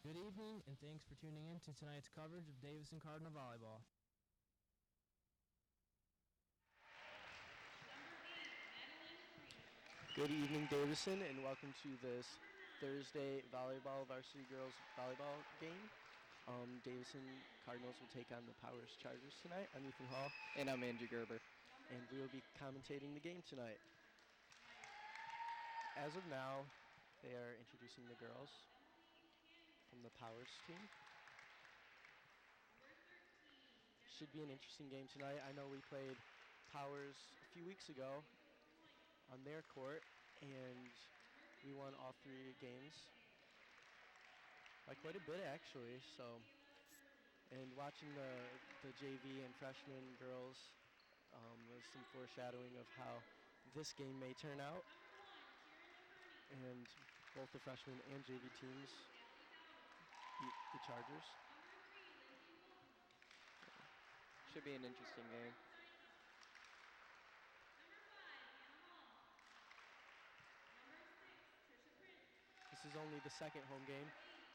Good evening, and thanks for tuning in to tonight's coverage of Davison Cardinal Volleyball. Good evening, Davison, and welcome to this Thursday volleyball varsity girls volleyball game. Davison Cardinals will take on the Powers Chargers tonight. I'm Ethan Hall. And I'm Andrew Gerber. And we will be commentating the game tonight. As of now, they are introducing the girls from the Powers team. Should be an interesting game tonight. I know we played Powers a few weeks ago on their court, and we won all 3 games by quite a bit, actually. So, and watching the JV and freshman girls, there's some foreshadowing of how this game may turn out. And both the freshman and JV teams beat the Chargers. Should be an interesting game. This is only the second home game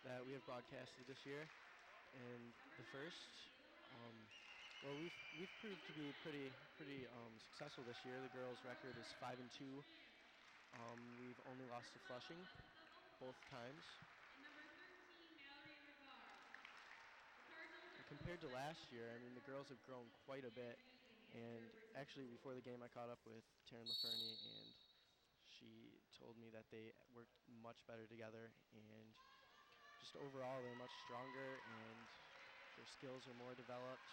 that we have broadcasted this year, and the first. Well, we've proved to be pretty successful this year. The girls' record is 5-2. We've only lost to Flushing both times. And compared to last year, I mean, the girls have grown quite a bit. And actually, before the game, I caught up with Taryn LaFernie, and she told me that they worked much better together, and just overall, they're much stronger, and their skills are more developed.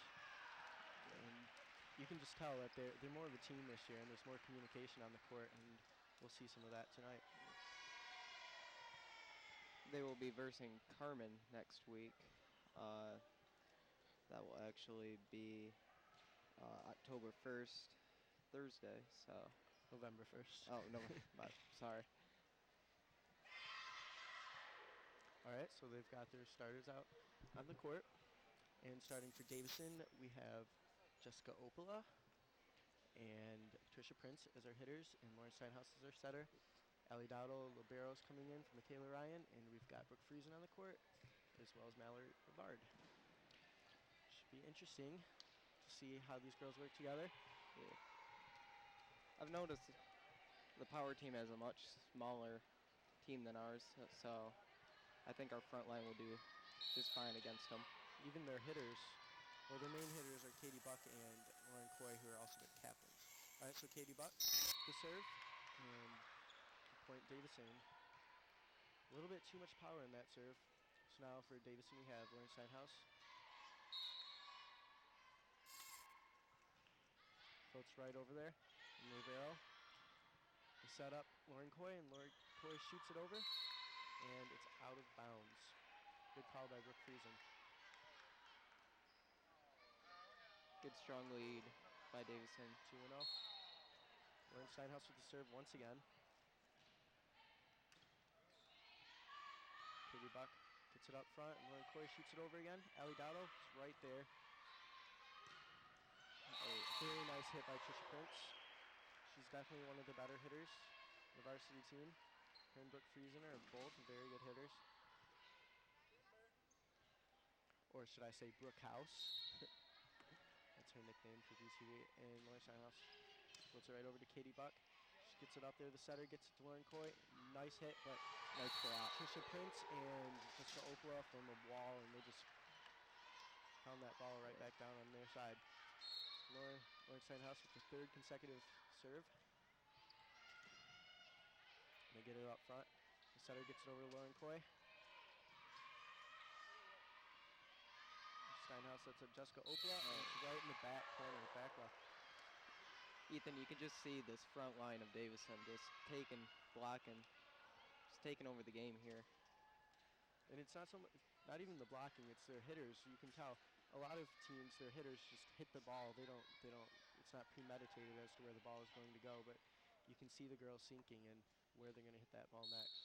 And you can just tell that they're more of a team this year, and there's more communication on the court, and we'll see some of that tonight. They will be versing Carmen next week. That will actually be October 1st, Thursday, so. November 1st. Oh, no, sorry. All right, so they've got their starters out on the court. And starting for Davison, we have Jessica Opala and Patricia Prince as our hitters, and Lauren Steinhaus as our setter. Allie Dowdle, Libero's coming in for Michaela Ryan, and we've got Brooke Friesen on the court, as well as Mallory Rivard. Should be interesting to see how these girls work together. Yeah. I've noticed the Power team has a much smaller team than ours, so I think our front line will do just fine against them. Even their hitters, well, their main hitters are Katie Buck and Lauren Coy, who are also their captains. All right, so Katie Buck, the serve, and point Davison. A little bit too much power in that serve. So now for Davison, we have Lauren Steinhaus. Floats right over there. And Rivero. They set up Lauren Coy, and Lauren Coy shoots it over, and it's out of bounds. Good call by Brooke Friesen. Good strong lead by Davison. 2-0. Lauren Steinhaus with the serve once again. Katie Buck gets it up front, and Lauren Coy shoots it over again. Allie Dowdle is right there. A very nice hit by Trisha Prince. She's definitely one of the better hitters on the varsity team. Her and Brooke Friesen are both very good hitters. Or should I say Brooke House. That's her nickname for VTV. And Lauren Steinhaus puts it right over to Katie Buck. She gets it up there. The setter gets it to Lauren Coy. Nice hit, but Nice block. Trisha Prince and Jessica Opala from the wall, and they just pound that ball right back down on their side. Lauren Steinhaus with the 3rd consecutive serve. They get it up front. The setter gets it over to Lauren Coy. Steinhaus sets up Jessica Opala, and it's right in the back corner, back left. Ethan, you can just see this front line of Davison just blocking, just taking over the game here. And it's not even the blocking, it's their hitters. You can tell a lot of teams, their hitters just hit the ball. They don't, it's not premeditated as to where the ball is going to go, but you can see the girls sinking and where they're going to hit that ball next,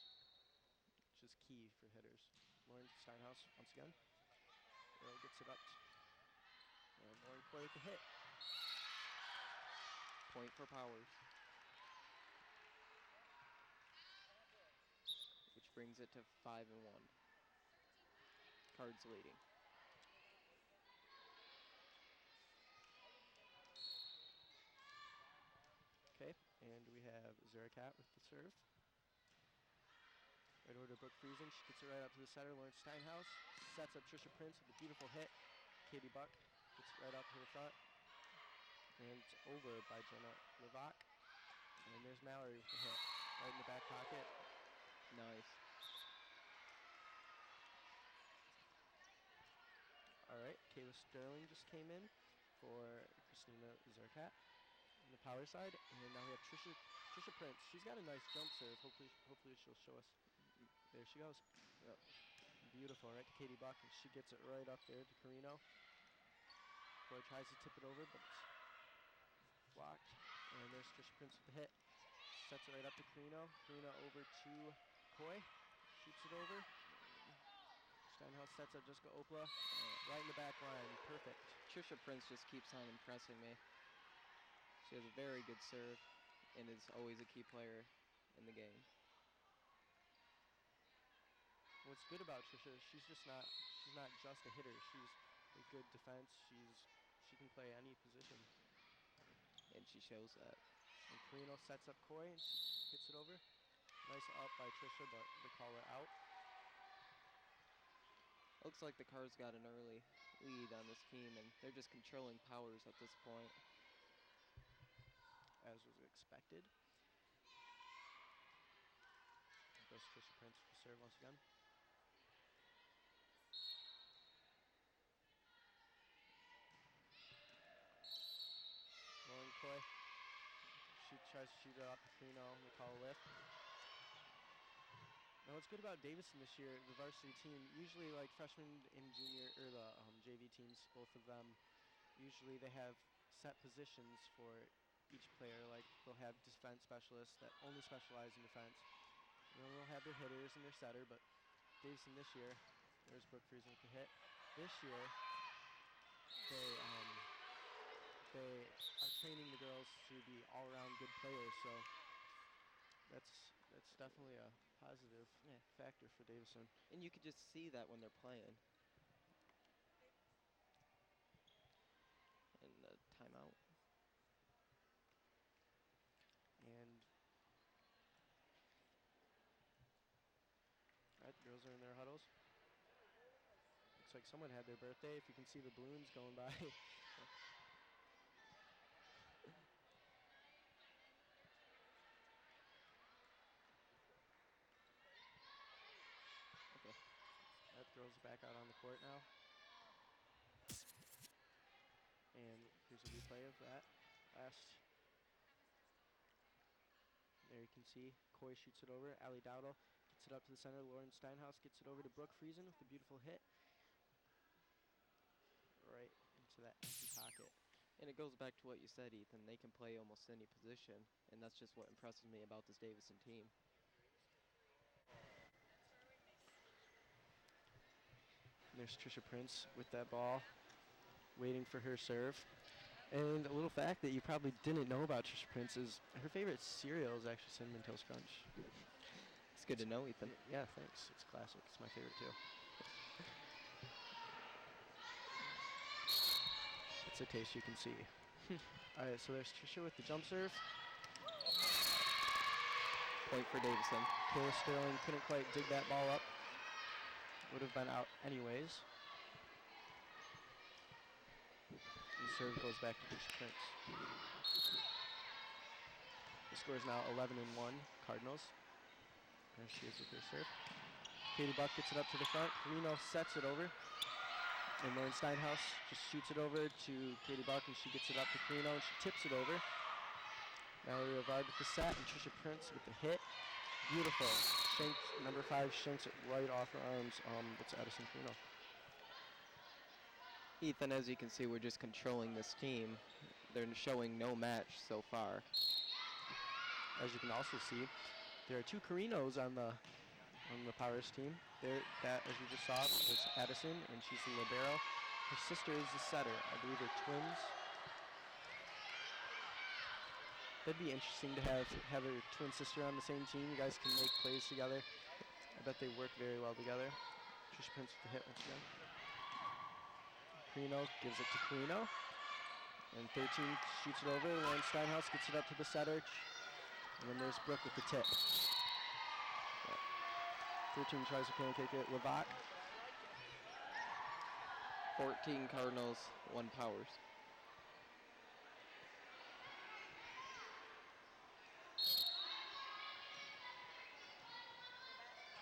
which is key for hitters. Lauren Steinhaus, once again. Earl gets it up. And Lauren Coy with the hit. Point for Powers. Which brings it to 5-1. Cards leading. Okay, and we have Zerakat with the serve. Right over to Brooke Friesen. She gets it right up to the setter. Lauren Steinhaus sets up Trisha Prince with a beautiful hit. Katie Buck gets it right up to the front. And it's over by Jenna Levac. And there's Mallory with the hit. Right in the back pocket. Nice. All right, Kayla Sterling just came in for Christina Zerkat on the power side. And now we have Trisha Prince. She's got a nice jump serve. Hopefully she'll show us. There she goes. Yep. Beautiful, right to Katie Buck, and she gets it right up there to Carino. Boy tries to tip it over, but it's blocked. And there's Trisha Prince with the hit. Sets it right up to Carino. Carino over to Coy. Shoots it over. Steinhaus sets up Jessica Opla. Right in the back line. Perfect. Trisha Prince just keeps on impressing me. She has a very good serve and is always a key player in the game. What's good about Trisha is she's not just a hitter. She's a good defense. She can play any position. And she shows that. And Carino sets up Coy and she hits it over. Nice up by Trisha, but they call it out. Looks like the Cards got an early lead on this team, and they're just controlling powers at this point. As was expected. Goes Trisha Prince with the serve once again. Lauren Coy. She tries to shoot it up to Carino, and they call a lift. Now what's good about Davison this year, the varsity team, usually like freshmen and junior, or the JV teams, both of them, usually they have set positions for each player. Like they'll have defense specialists that only specialize in defense. And then they'll have their hitters and their setter, but Davison this year, there's Brooke Friesen with the hit. This year, they are training the girls to be all-around good players, so that's definitely a positive factor for Davison. And you could just see that when they're playing. And timeout. And all right, the girls are in their huddles. Looks like someone had their birthday. If you can see the balloons going by. Okay. That girls are back out on the court now. And here's a replay of that last. There you can see Coy shoots it over. Allie Dowdle gets it up to the center. Lauren Steinhaus gets it over to Brooke Friesen with a beautiful hit. Right into that empty pocket. And it goes back to what you said, Ethan. They can play almost any position, and that's just what impresses me about this Davison team. And there's Trisha Prince with that ball, waiting for her serve. And a little fact that you probably didn't know about Trisha Prince is her favorite cereal is actually Cinnamon Toast Crunch. It's good to know, Ethan. Yeah, thanks. It's classic. It's my favorite too. It's a taste you can see. All right, so there's Trisha with the jump serve. Point for Davison. Kayla Sterling couldn't quite dig that ball up. Would have been out anyways. The serve goes back to Trisha Prince. The score is now 11-1, Cardinals. There she is with her serve. Katie Buck gets it up to the front. Carino sets it over. And Lauren Steinhaus just shoots it over to Katie Buck, and she gets it up to Carino, and she tips it over. Mallory Rivard with the set, and Trisha Prince with the hit. Beautiful. Number 5 shanks it right off her arms. That's Addison Carino. Ethan, as you can see, we're just controlling this team. They're showing no match so far. As you can also see, there are 2 Carinos on the Powers team. That, as you just saw, is Addison, and she's the libero. Her sister is the setter. I believe they're twins. That'd be interesting to have a twin sister on the same team. You guys can make plays together. I bet they work very well together. Trisha Prince with the hit once again. Carino gives it to Carino. And 13 shoots it over. Lauren Steinhaus gets it up to the setter. And then there's Brooke with the tip. 13 tries to pancake it. Levac. 14 Cardinals, 1 Powers.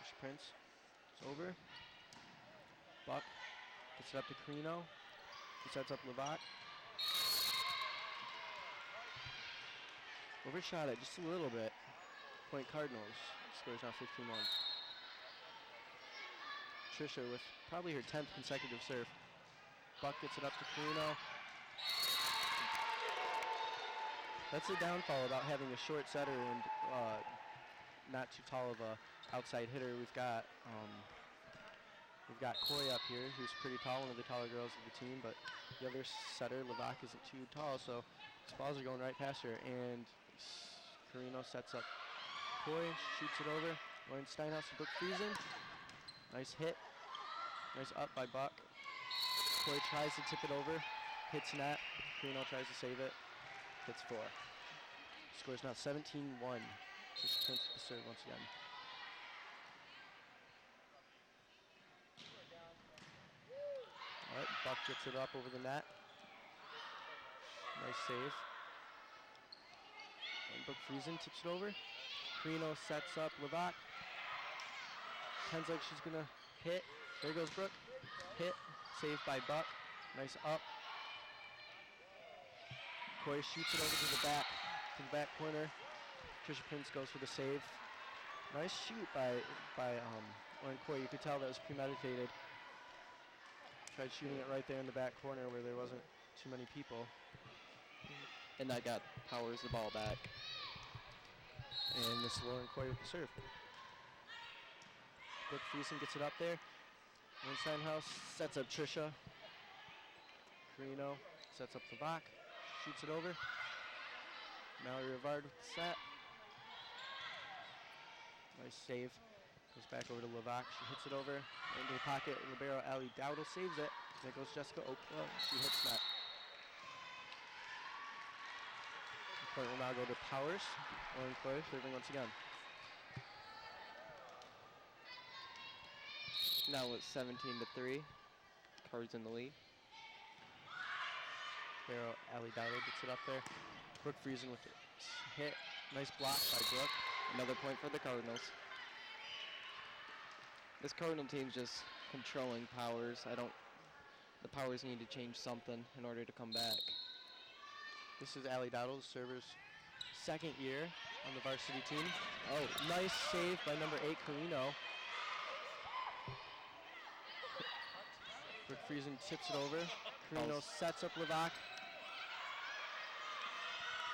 Trisha Prince. It's over. Buck gets it up to Carino. He sets up Levac. Overshot it just a little bit. Point Cardinals. Scores now 15-1. Trisha with probably her 10th consecutive serve. Buck gets it up to Carino. That's the downfall about having a short setter and not too tall of a outside hitter. We've got Coy up here, who's pretty tall, one of the taller girls of the team, but the other setter, Levac, isn't too tall, so these balls are going right past her. And Carino sets up Coy, shoots it over. Lauren Steinhaus to Brooke Friesen. Nice hit. Nice up by Buck. Coy tries to tip it over. Hits net. Carino tries to save it. Hits 4. Scores now 17-1. Just Prince to serve once again. All right, Buck gets it up over the net. Nice save. And Brooke Friesen tips it over. Carino sets up Levac. Pretends like she's gonna hit. There goes Brooke. Hit. Saved by Buck. Nice up. Coy shoots it over to the back corner. Trisha Prince goes for the save. Nice shoot by Lauren Coy. You could tell that was premeditated. Tried shooting it right there in the back corner where there wasn't too many people. And that got Powers the ball back. And this is Lauren Coy with the serve. Brooke Friesen gets it up there. Lauren Steinhaus sets up Trisha. Carino sets up Levac. Shoots it over. Mallory Rivard with the set. Nice save. Goes back over to Levac. She hits it over into the pocket. Libero Ali Dowdle saves it. There goes Jessica Oakla. She hits that. The point will now go to Powers. Lauren Coy serving once again. Now it's 17-3. Cards in the lead. Libero Ali Dowdle gets it up there. Brooke Friesen with the hit. Nice block by Brooke. Another point for the Cardinals. This Cardinal team's just controlling Powers. The Powers need to change something in order to come back. This is Ali Dowdle, the server's second year on the varsity team. Oh, nice save by number 8, Carino. Brooke Friesen tips it over. Carino sets up Levac.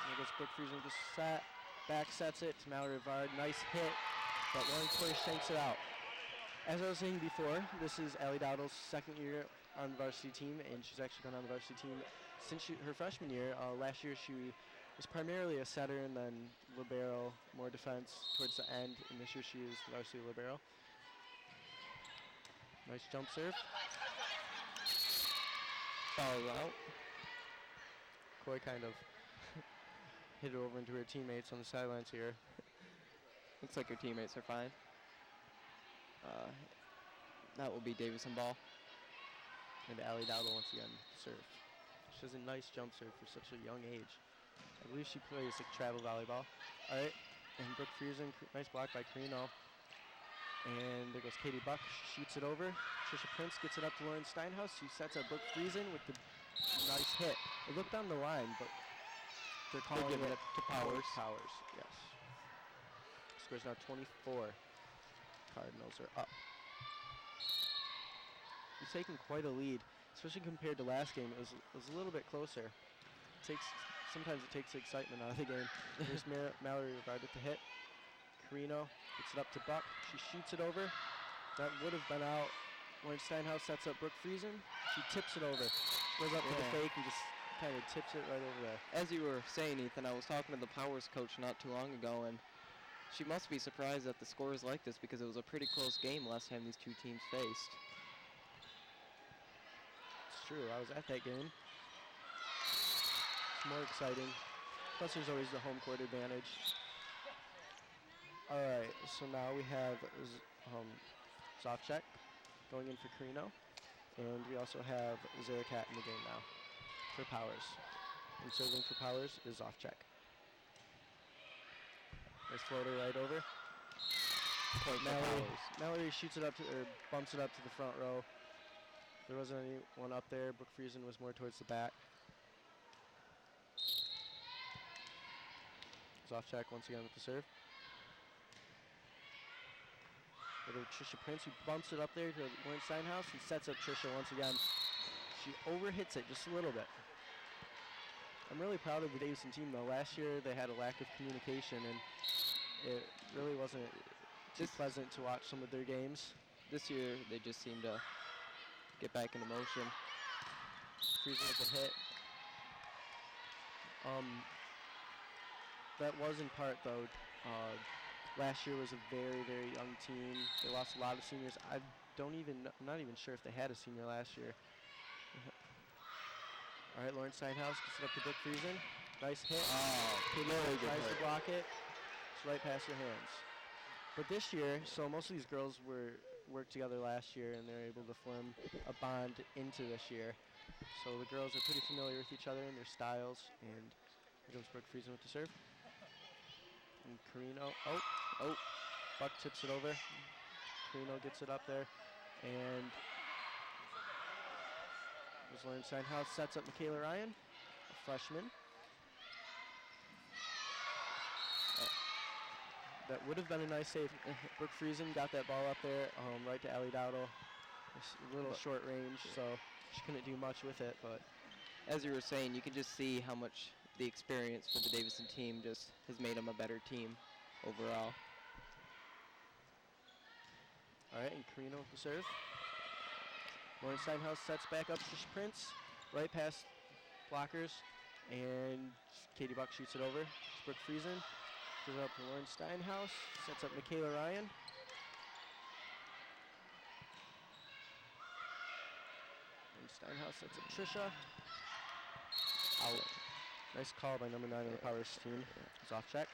There goes Brooke Friesen just set. Back sets it to Mallory Rivard. Nice hit, but Lauren Coy shanks it out. As I was saying before, this is Ali Dowdle's second year on the varsity team, and she's actually been on the varsity team since her freshman year. Last year she was primarily a setter and then libero, more defense towards the end, and this year she is the varsity libero. Nice jump serve. Foul out. Coy kind of hit it over into her teammates on the sidelines here. Looks like her teammates are fine. That will be Davison ball. And Ali Dowdle once again serve. She has a nice jump serve for such a young age. I believe she plays like travel volleyball. All right, and Brooke Friesen, nice block by Carino. And there goes Katie Buck, she shoots it over. Trisha Prince gets it up to Lauren Steinhaus, who sets up Brooke Friesen with the nice hit. It looked on the line, but they're calling it to Powers. Powers, yes. Scores now 24. Cardinals are up. He's taking quite a lead, especially compared to last game. It was a little bit closer. Sometimes it takes the excitement out of the game. There's Mallory Rivard with the hit. Carino gets it up to Buck. She shoots it over. That would have been out. Lauren Steinhaus sets up Brooke Friesen. She tips it over. Goes up to the fake and just kind of tips it right over there. As you were saying, Ethan, I was talking to the Powers coach not too long ago, and she must be surprised that the score is like this because it was a pretty close game last time these two teams faced. true. I was at that game. It's more exciting. Plus, there's always the home court advantage. All right, so now we have Zofchek going in for Carino. And we also have Zarakat in the game now for Powers. And serving for Powers is Zofchek. Nice floater right over. Point for Mallory, Powers. Mallory shoots it up to, or bumps it up to the front row. There wasn't anyone up there. Brooke Friesen was more towards the back. Zofchek once again with the serve. Over to Trisha Prince, who bumps it up there to Lauren Steinhaus and sets up Trisha once again. She overhits it just a little bit. I'm really proud of the Davison team, though. Last year they had a lack of communication, and it really wasn't too pleasant to watch some of their games. This year they just seem to get back into motion. Friesen with the hit. That was in part, though. Last year was a very, very young team. They lost a lot of seniors. I'm not even sure if they had a senior last year. All right, Lauren Steinhaus gets it up to Brooke Friesen. Nice hit. Very good Tries to hit. block it. It's right past her hands. But this year, so most of these girls worked together last year, and they're able to form a bond into this year. So the girls are pretty familiar with each other and their styles. And here comes Brooke Friesen with the serve. And Carino, Buck tips it over. Carino gets it up there. And Lauren Steinhaus sets up Michaela Ryan, a freshman. That would have been a nice save. Brooke Friesen got that ball up there, right to Allie Dowdle. A little short range, so she couldn't do much with it. But As you were saying, you can just see how much the experience for the Davison team just has made them a better team overall. all right, and Carino with the serve. Lauren Steinhaus sets back up Trish Prince, right past blockers, and Katie Buck shoots it over. It's Brooke Friesen. Gives it up to Lauren Steinhaus. Sets up Michaela Ryan. And Steinhaus sets up Trisha. Out. Nice call by number 9 on the Powers team. It's off check.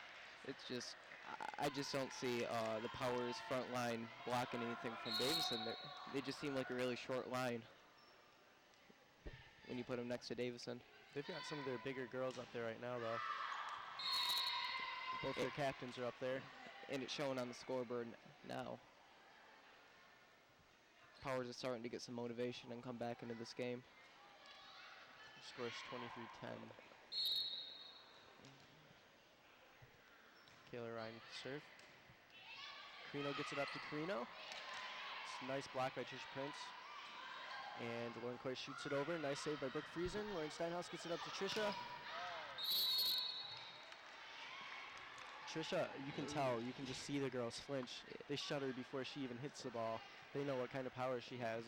It's just, I just don't see the Powers front line blocking anything from Davison. They just seem like a really short line when you put them next to Davison. They've got some of their bigger girls up there right now, though. Both their captains are up there. And it's showing on the scoreboard now. Powers is starting to get some motivation and come back into this game. Scores 23-10. Kayla Ryan with the serve. Carino gets it up to Carino. It's a nice block by Trisha Prince. And Lauren Coy shoots it over. Nice save by Brooke Friesen. Lauren Steinhaus gets it up to Trisha. Trisha, you can tell, you can just see the girls flinch. They shudder before she even hits the ball. They know what kind of power she has.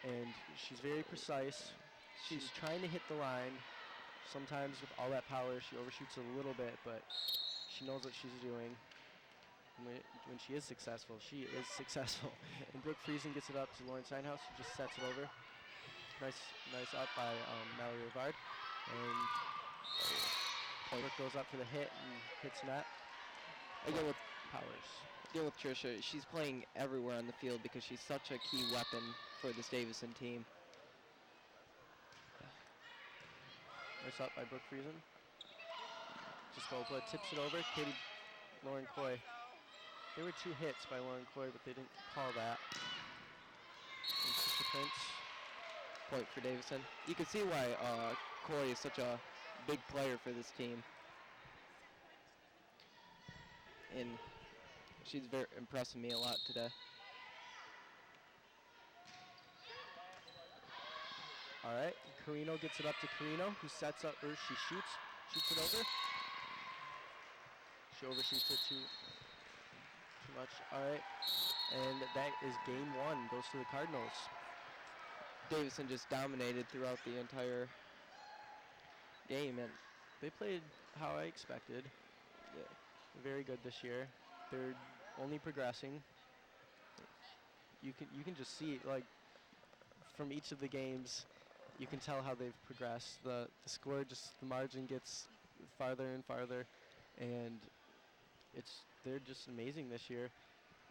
And she's very precise. She's trying to hit the line. Sometimes with all that power, she overshoots a little bit, but she knows what she's doing. When she is successful, she is successful. And Brooke Friesen gets it up to Lauren Steinhaus, who just sets it over. Nice up by Mallory Rivard. And Brooke goes up for the hit and hits net. Again with Powers. Again with Trisha, she's playing everywhere on the field because she's such a key weapon for this Davison team. Nice up by Brooke Friesen. Jaskopa tips it over. Lauren Coy. There were 2 hits by Lauren Coy, but they didn't call that. And Trisha Prince. Point for Davison. You can see why Coy is such a big player for this team. And she's very impressing me a lot today. All right, Carino gets it up to Carino, who sets up, or she shoots it over. She overshoots it too much. All right, and that is game 1, goes to the Cardinals. Davison just dominated throughout the entire game, and They played how I expected. Very good this year. They're only progressing. You can just see, like, from each of the games, you can tell how they've progressed. The score, just the margin gets farther and farther, and they're just amazing this year.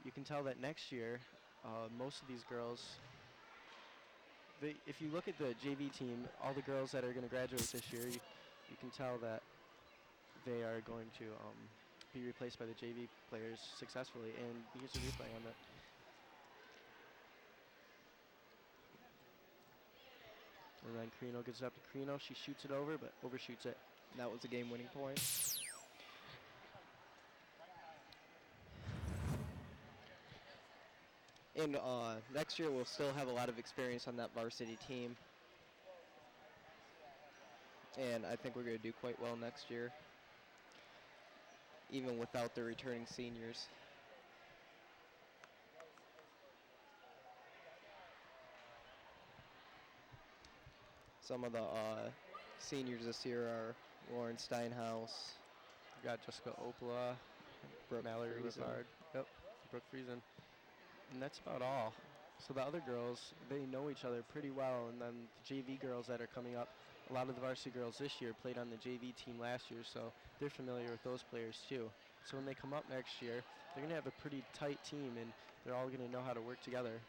You can tell that next year, most of these girls, if you look at the JV team, all the girls that are going to graduate this year, you can tell that they are going to be replaced by the JV players successfully. And here's a replay on that. And then Carino gets it up to Carino. She shoots it over, but overshoots it. That was a game-winning point. And next year we'll still have a lot of experience on that varsity team. And I think we're going to do quite well next year, even without the returning seniors. Some of the seniors this year are Lauren Steinhaus. We got Jessica Opala, Mallory Rivard, Brooke Friesen. And that's about all. So the other girls, they know each other pretty well. And then the JV girls that are coming up, a lot of the varsity girls this year played on the JV team last year, so they're familiar with those players too. So when they come up next year, they're going to have a pretty tight team, and they're all going to know how to work together.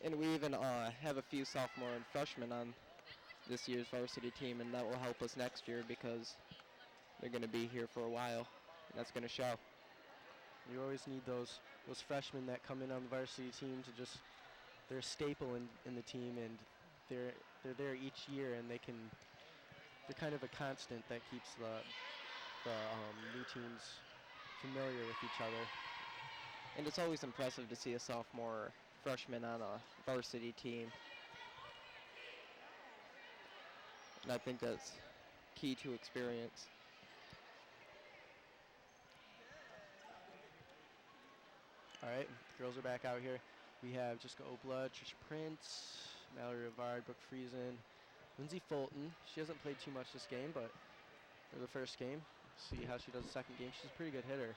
And we even have a few sophomore and freshmen on this year's varsity team, and that will help us next year because they're going to be here for a while, and that's going to show. You always need those freshmen that come in on the varsity team to they're a staple in the team, and they're there each year, and they're kind of a constant that keeps the new teams familiar with each other. And it's always impressive to see a sophomore freshman on a varsity team. And I think that's key to experience. All right, girls are back out here. We have Jessica Opala, Trisha Prince, Mallory Rivard, Brooke Friesen, Lindsay Fulton. She hasn't played too much this game, but for the first game, see how she does the second game. She's a pretty good hitter.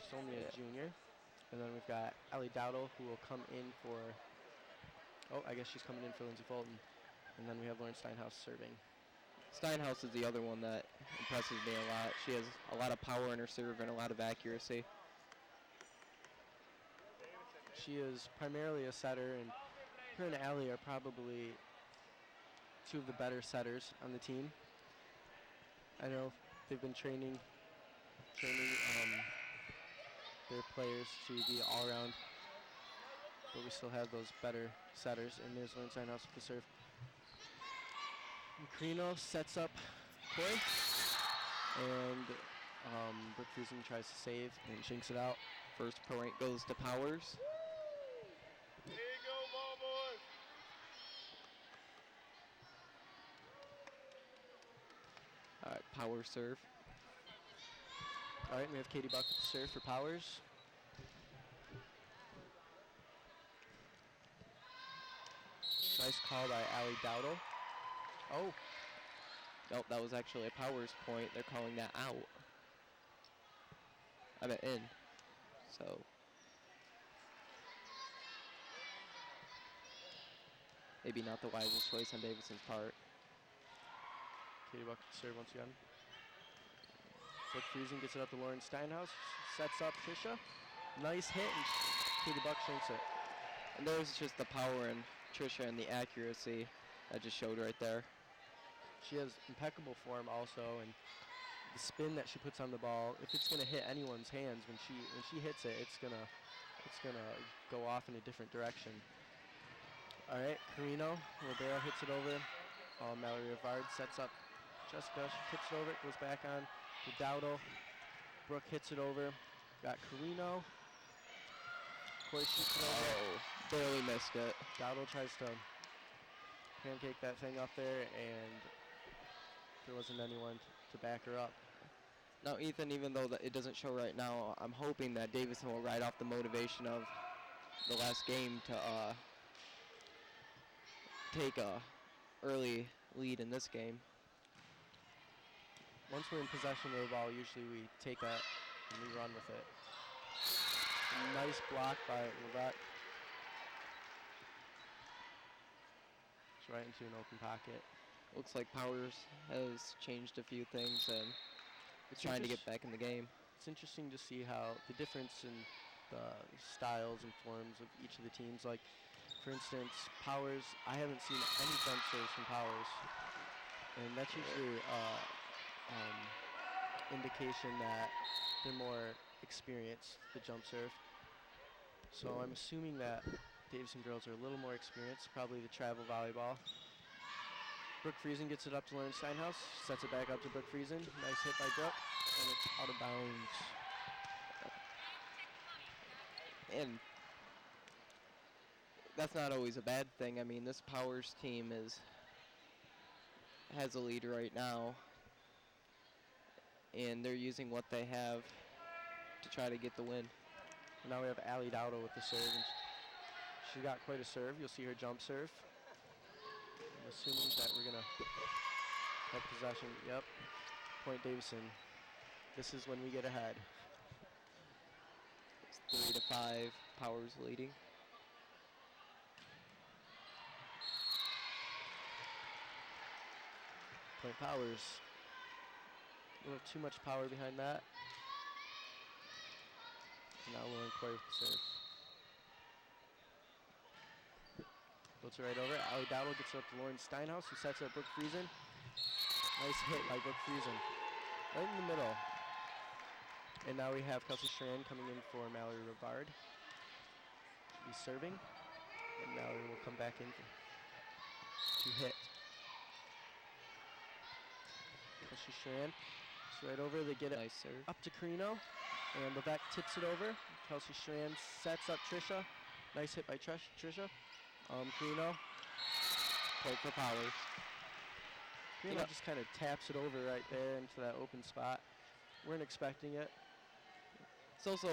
She's only a junior. And then we've got Allie Dowdle, who will come in for, I guess she's coming in for Lindsay Fulton. And then we have Lauren Steinhaus serving. Steinhaus is the other one that impresses me a lot. She has a lot of power in her serve and a lot of accuracy. She is primarily a setter, and her and Allie are probably two of the better setters on the team. I know they've been training their players to be all around, but we still have those better setters. And there's Lauren Steinhaus with the serve. And Carino sets up Corey, and Brooke Friesen tries to save and shinks it out. First point goes to Powers. Here you go, ball boys. All right, Powers serve. All right, we have Katie Buck with the serve for Powers. Nice call by Allie Dowdle. Oh. Nope, that was actually a Powers point. They're calling that out. I meant in. So. Maybe not the wisest choice on Davison's part. Katie Buck with the serve once again. Brooke Friesen gets it up to Lauren Steinhaus. Sets up Trisha. Nice hit, and Katie Buck shinks it. And there's just the power in Trisha and the accuracy that just showed right there. She has impeccable form also, and the spin that she puts on the ball, if it's gonna hit anyone's hands, when she hits it, it's gonna go off in a different direction. All right, Carino Ribeiro hits it over. Mallory Rivard sets up Jessica. She tips it over. It goes back on to Dowdle. Brooke hits it over. Got Carino. Corey shoots it over. Oh, barely missed it. Dowdle tries to pancake that thing up there, and there wasn't anyone to back her up. Now, Ethan, even though it doesn't show right now, I'm hoping that Davison will ride off the motivation of the last game to take a early lead in this game. Once we're in possession of the ball, usually we take that and we run with it. Nice block by Levette. It's right into an open pocket. Looks like Powers has changed a few things and is trying to get back in the game. It's interesting to see how the difference in the styles and forms of each of the teams. Like, for instance, Powers, I haven't seen any jump serves from Powers. And that's usually indication that they're more experienced, the jump serve. So I'm assuming that Davison girls are a little more experienced, probably the travel volleyball. Brooke Friesen gets it up to Lauren Steinhaus, sets it back up to Brooke Friesen. Nice hit by Brooke, and it's out of bounds. And that's not always a bad thing. I mean, this Powers team has a lead right now, and they're using what they have to try to get the win. Now we have Ali Dowdo with the serve, and she got quite a serve. You'll see her jump serve. I'm assuming that we're gonna have possession. Yep. Point Davison. This is when we get ahead. It's 3-5, Powers leading. Point Powers. A little too much power behind that. Now Lauren Coy with the serve. Puts it right over. Ali Dowdle gets it up to Lauren Steinhaus, who sets up Brooke Friesen. Nice hit by Brooke Friesen. Right in the middle. And now we have Kelsey Strand coming in for Mallory Rivard. She's serving. And Mallory will come back in to hit. Kelsey Strand. It's right over. They get it Nice serve. up to Carino. And Levesque tips it over. Kelsey Strand sets up Trisha. Nice hit by Trisha. Carino. Point for Powers. Carino just kind of taps it over right there into that open spot. Weren't expecting it. It's also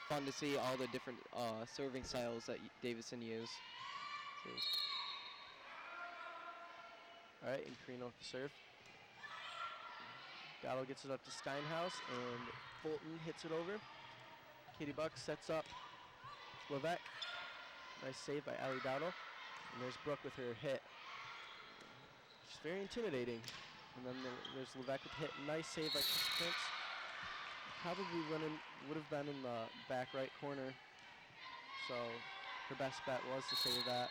fun to see all the different serving styles that Davison use. All right, and Carino with the serve. Dowdle gets it up to Steinhaus, and Fulton hits it over. Katie Buck sets up Levesque. Nice save by Ali Dowdle. And there's Brooke with her hit. She's very intimidating. And then there's Levesque with hit. Nice save by Prince. Probably would have been in the back right corner. So her best bet was to save that.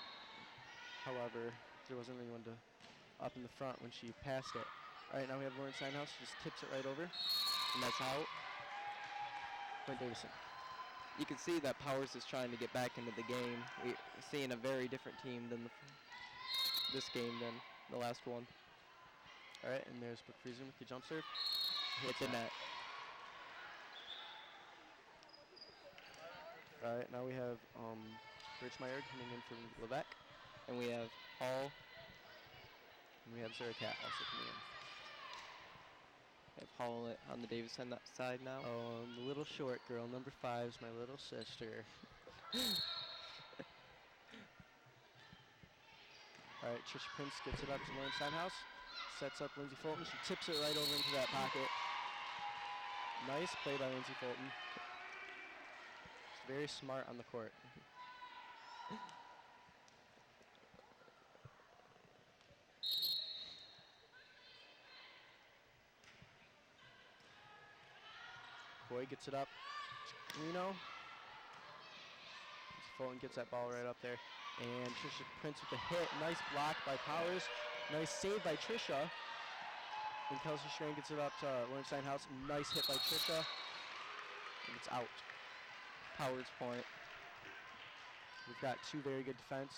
However, there wasn't anyone up in the front when she passed it. All right, now we have Lauren Steinhaus. She just tips it right over. And that's out. Point Davison. You can see that Powers is trying to get back into the game. We're seeing a very different team than this game than the last one. All right, and there's Brooke Friesen with the jump serve. Hit the net. All right, now we have Birchmeyer coming in from Levesque. And we have Hall. And we have Sarah Cat also coming in. We have Hall on the Davison side now. The little short girl, number 5, is my little sister. All right, Trisha Prince gets it up to Lauren Steinhaus. Sets up Lindsay Fulton. She tips it right over into that pocket. Nice play by Lindsay Fulton. She's very smart on the court. Coy gets it up to Carino. Fulton gets that ball right up there. And Trisha Prince with the hit. Nice block by Powers. Nice save by Trisha. And Kelsey Strand gets it up to Lauren Steinhaus. Nice hit by Trisha. And it's out. Powers point. We've got 2 very good defense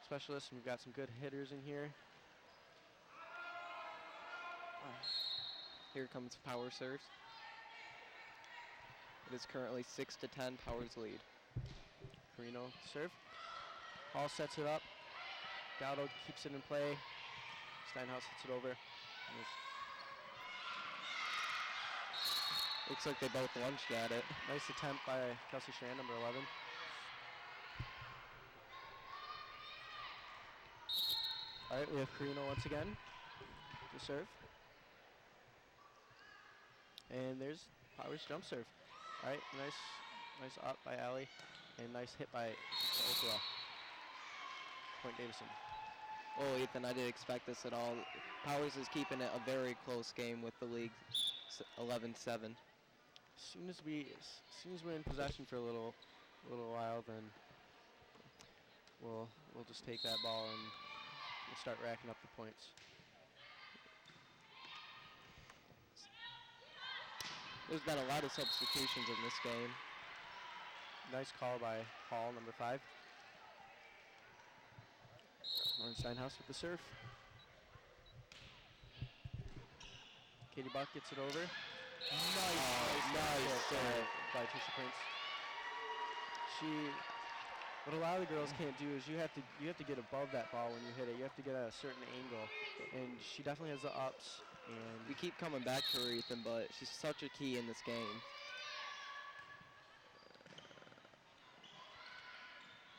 specialists, and we've got some good hitters in here. Here comes Power serves. It is currently 6-10, Powers lead. Carino serve. Hall sets it up. Dowdle keeps it in play. Steinhaus hits it over. Looks like they both lunged at it. Nice attempt by Kelsey Strand, number 11. All right, we have Carino once again to serve. And there's Powers jump serve. All right, nice up by Ali, and nice hit by Okra. Point Davison. Oh, Ethan, I didn't expect this at all. Powers is keeping it a very close game with the league 11-7. As soon as we're in possession for a little while, then we'll just take that ball and we'll start racking up the points. There's been a lot of substitutions in this game. Nice call by Hall, number 5. Lauren Steinhaus with the serve. Katie Buck gets it over. Nice serve by Tisha Prince. What a lot of the girls can't do is you have to get above that ball when you hit it. You have to get at a certain angle, and she definitely has the ups. And we keep coming back to her, Ethan, but she's such a key in this game.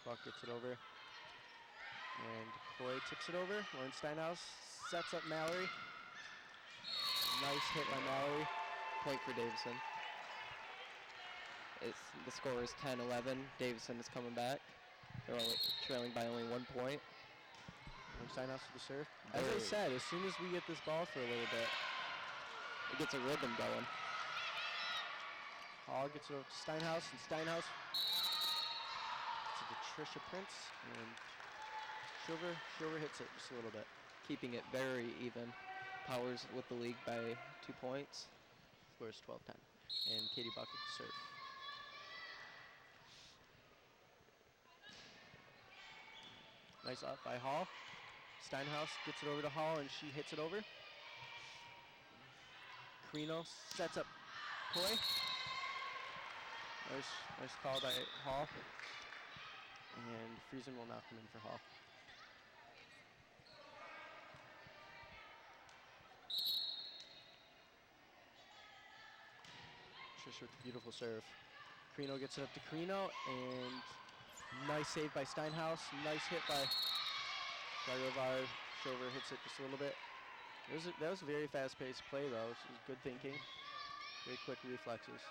Buck gets it over, and Coy tips it over. Lauren Steinhaus sets up Mallory. Nice hit by Mallory. Point for Davison. The score is 10-11. Davison is coming back. They're only trailing by only 1 point. Lauren Steinhaus with the serve. As I said, as soon as we get this ball for a little bit, it gets a rhythm going. Hall gets it over to Steinhaus, and Steinhaus to Trisha Prince, and Silver hits it just a little bit. Keeping it very even. Powers with the league by 2 points. Score is 12-10. And Katie Buck with the serve. Nice up by Hall. Steinhaus gets it over to Hall, and she hits it over. Carino sets up Coy. Nice call by Hall. And Friesen will now come in for Hall. Trish with a beautiful serve. Carino gets it up to Carino, and nice save by Steinhaus. Nice hit by Rovard. Shover hits it just a little bit. That was a very fast-paced play, though. It was good thinking. Very quick reflexes.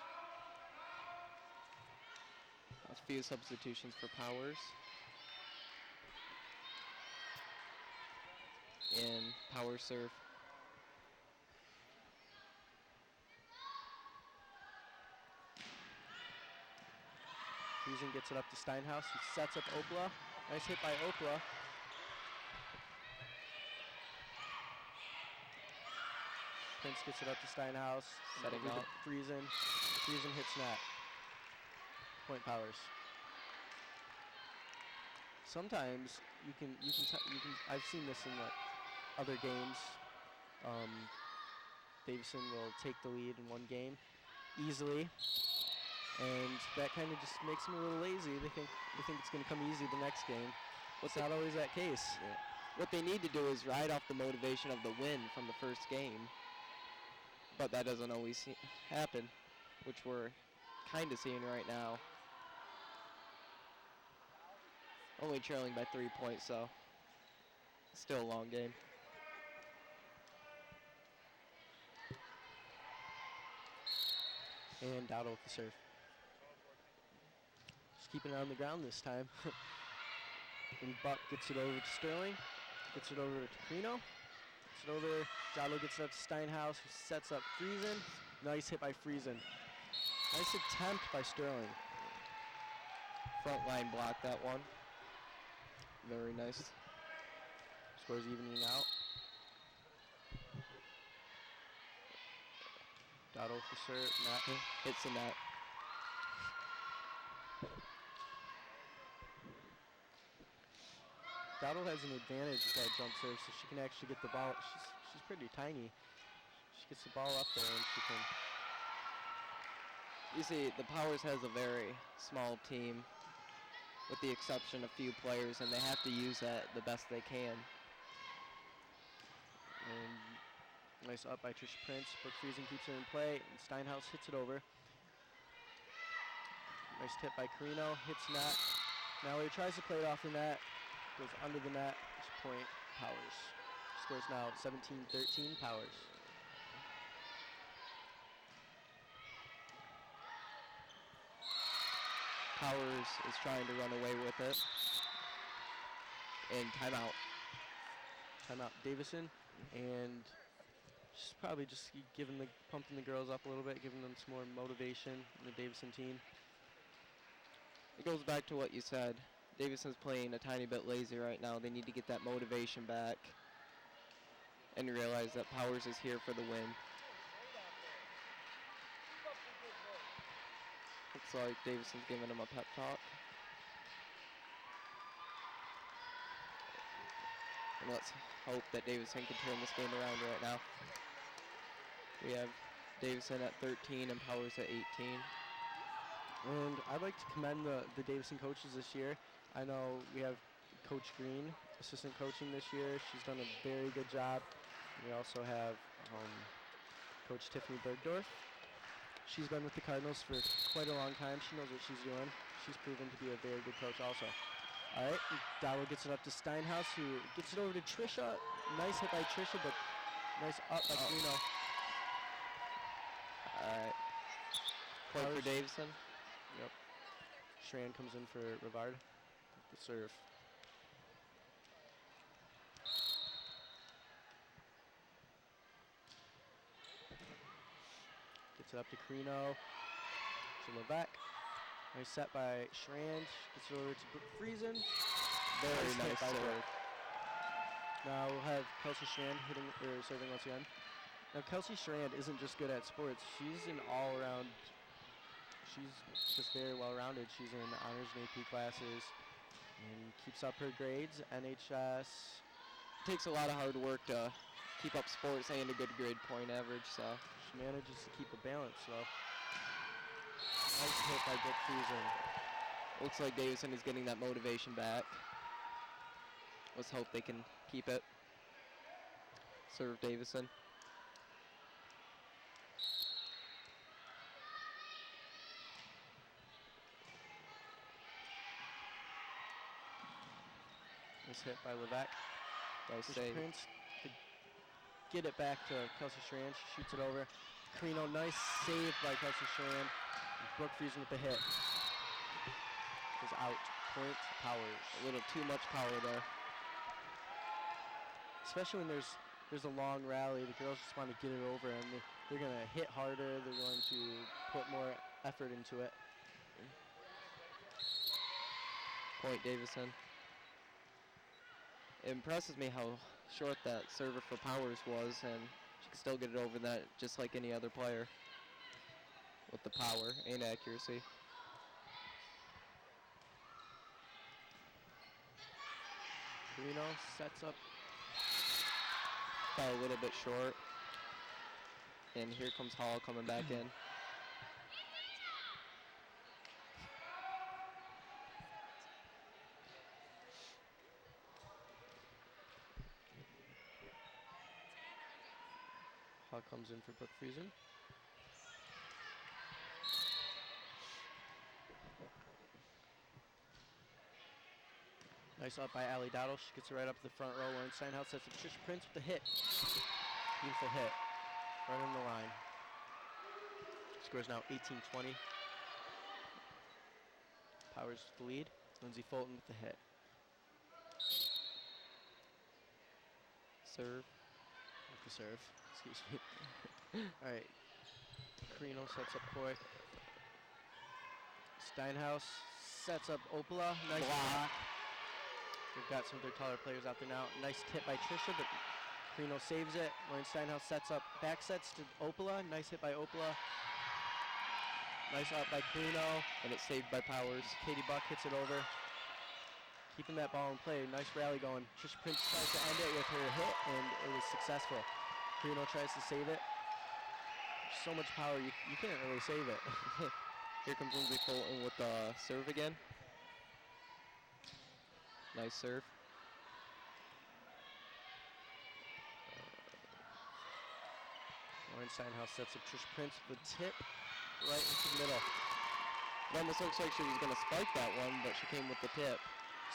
A few substitutions for Powers. And Powers serve. Friesen gets it up to Steinhaus, who sets up Opla. Nice hit by Opla. Prince gets it up to Steinhaus. Setting up. Friesen. Friesen hits net. Point Powers. Sometimes you can. I've seen this in other games. Davison will take the lead in one game easily. And that kind of just makes them a little lazy. They think it's going to come easy the next game. It's not always that case. Yeah. What they need to do is ride off the motivation of the win from the first game. But that doesn't always happen, which we're kind of seeing right now. Only trailing by 3 points, so still a long game. And Dowdle with the serve. Just keeping it on the ground this time. And Buck gets it over to Sterling. Gets it over to Carino. Gets it over. Dowdle gets it up to Steinhaus, who sets up Friesen. Nice hit by Friesen. Nice attempt by Sterling. Front line blocked that one. Very nice. Scores evening out. Dowdle with the serve. Net. Hits the net. Dowdle has an advantage with that jump serve, so she can actually get the ball. She's pretty tiny. She gets the ball up there, and she can. You see, the Powers has a very small team, with the exception of few players, and they have to use that the best they can. And nice up by Trisha Prince. Brooke Friesen keeps it in play, and Steinhaus hits it over. Nice tip by Carino, hits net. Mallory tries to play it off the net, goes under the net. Just point Powers. Scores now 17-13 Powers. Powers is trying to run away with it. And timeout. timeout Davison, and probably just pumping the girls up a little bit, giving them some more motivation in the Davison team. It goes back to what you said. Davison's playing a tiny bit lazy right now. They need to get that motivation back and realize that Powers is here for the win. Looks like Davison's giving them a pep talk. And let's hope that Davison can turn this game around right now. We have Davison at 13 and Powers at 18. And I'd like to commend the Davison coaches this year. I know we have Coach Green, assistant coaching this year. She's done a very good job. We also have Coach Tiffany Bergdorf. She's been with the Cardinals for quite a long time. She knows what she's doing. She's proven to be a very good coach also. All right, Dowell gets it up to Steinhaus, who gets it over to Trisha. Nice hit by Trisha, but nice up by Bruno. All right. Point for Davison. Yep. Strand comes in for Rivard. The serve. Gets it up to Carino. To Levesque. Nice set by Strand. Gets it over to Friesen. Very nice by serve. Brooke. Now we'll have Kelsey Strand serving once again. Now Kelsey Strand isn't just good at sports. She's an all-around. She's just very well-rounded. She's in honors and AP classes and keeps up her grades. NHS. Takes a lot of hard work to keep up sports and a good grade point average, so. She manages to keep a balance, so. Nice hit by Brooke Friesen. Looks like Davison is getting that motivation back. Let's hope they can keep it. Serve Davison. Nice hit by Levesque. Nice There's save. Prince to get it back to Kelsey Strand. She shoots it over. Carino, nice save by Kelsey Strand. And Brooke Friesen with the hit. Is out. Point Powers. A little too much power there. Especially when there's a long rally, the girls just want to get it over, and they're going to hit harder. They're going to put more effort into it. Point Davison. It impresses me how short that server for Powers was, and she can still get it over that just like any other player with the power and accuracy. Carino sets up. Fell a little bit short. And here comes Hall coming back in. Hall comes in for Brooke Friesen. Nice up by Allie Dowdle. She gets it right up to the front row. Lauren Steinhaus sets up Trisha Prince with the hit. Beautiful hit. Right on the line. Scores now 18-20. Powers with the lead. Lindsay Fulton with the hit. Serve. With the serve. Excuse me. All right. Carino sets up Coy. Steinhaus sets up Opala. Nice block. We've got some of their taller players out there now. Nice hit by Trisha, but Carino saves it. Lauren Steinhaus sets up back sets to Opala. Nice hit by Opala. Nice up by Carino. And it's saved by Powers. Katie Buck hits it over. Keeping that ball in play. Nice rally going. Trisha Prince tries to end it with her hit, and it was successful. Carino tries to save it. So much power, you can't really save it. Here comes Lindsay Fulton with the serve again. Nice serve. Lauren Steinhaus sets up Trisha Prince with the tip right into the middle. It almost looks like she was going to spike that one, but she came with the tip.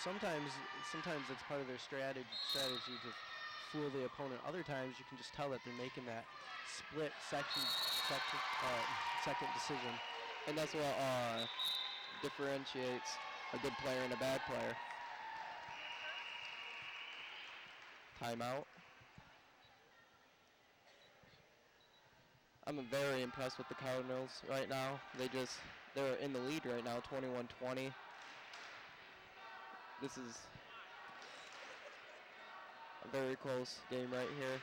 Sometimes it's part of their strategy to fool the opponent. Other times you can just tell that they're making that split second decision. And that's what differentiates a good player and a bad player. Timeout. I'm very impressed with the Cardinals right now. They're in the lead right now, 21-20. This is a very close game right here.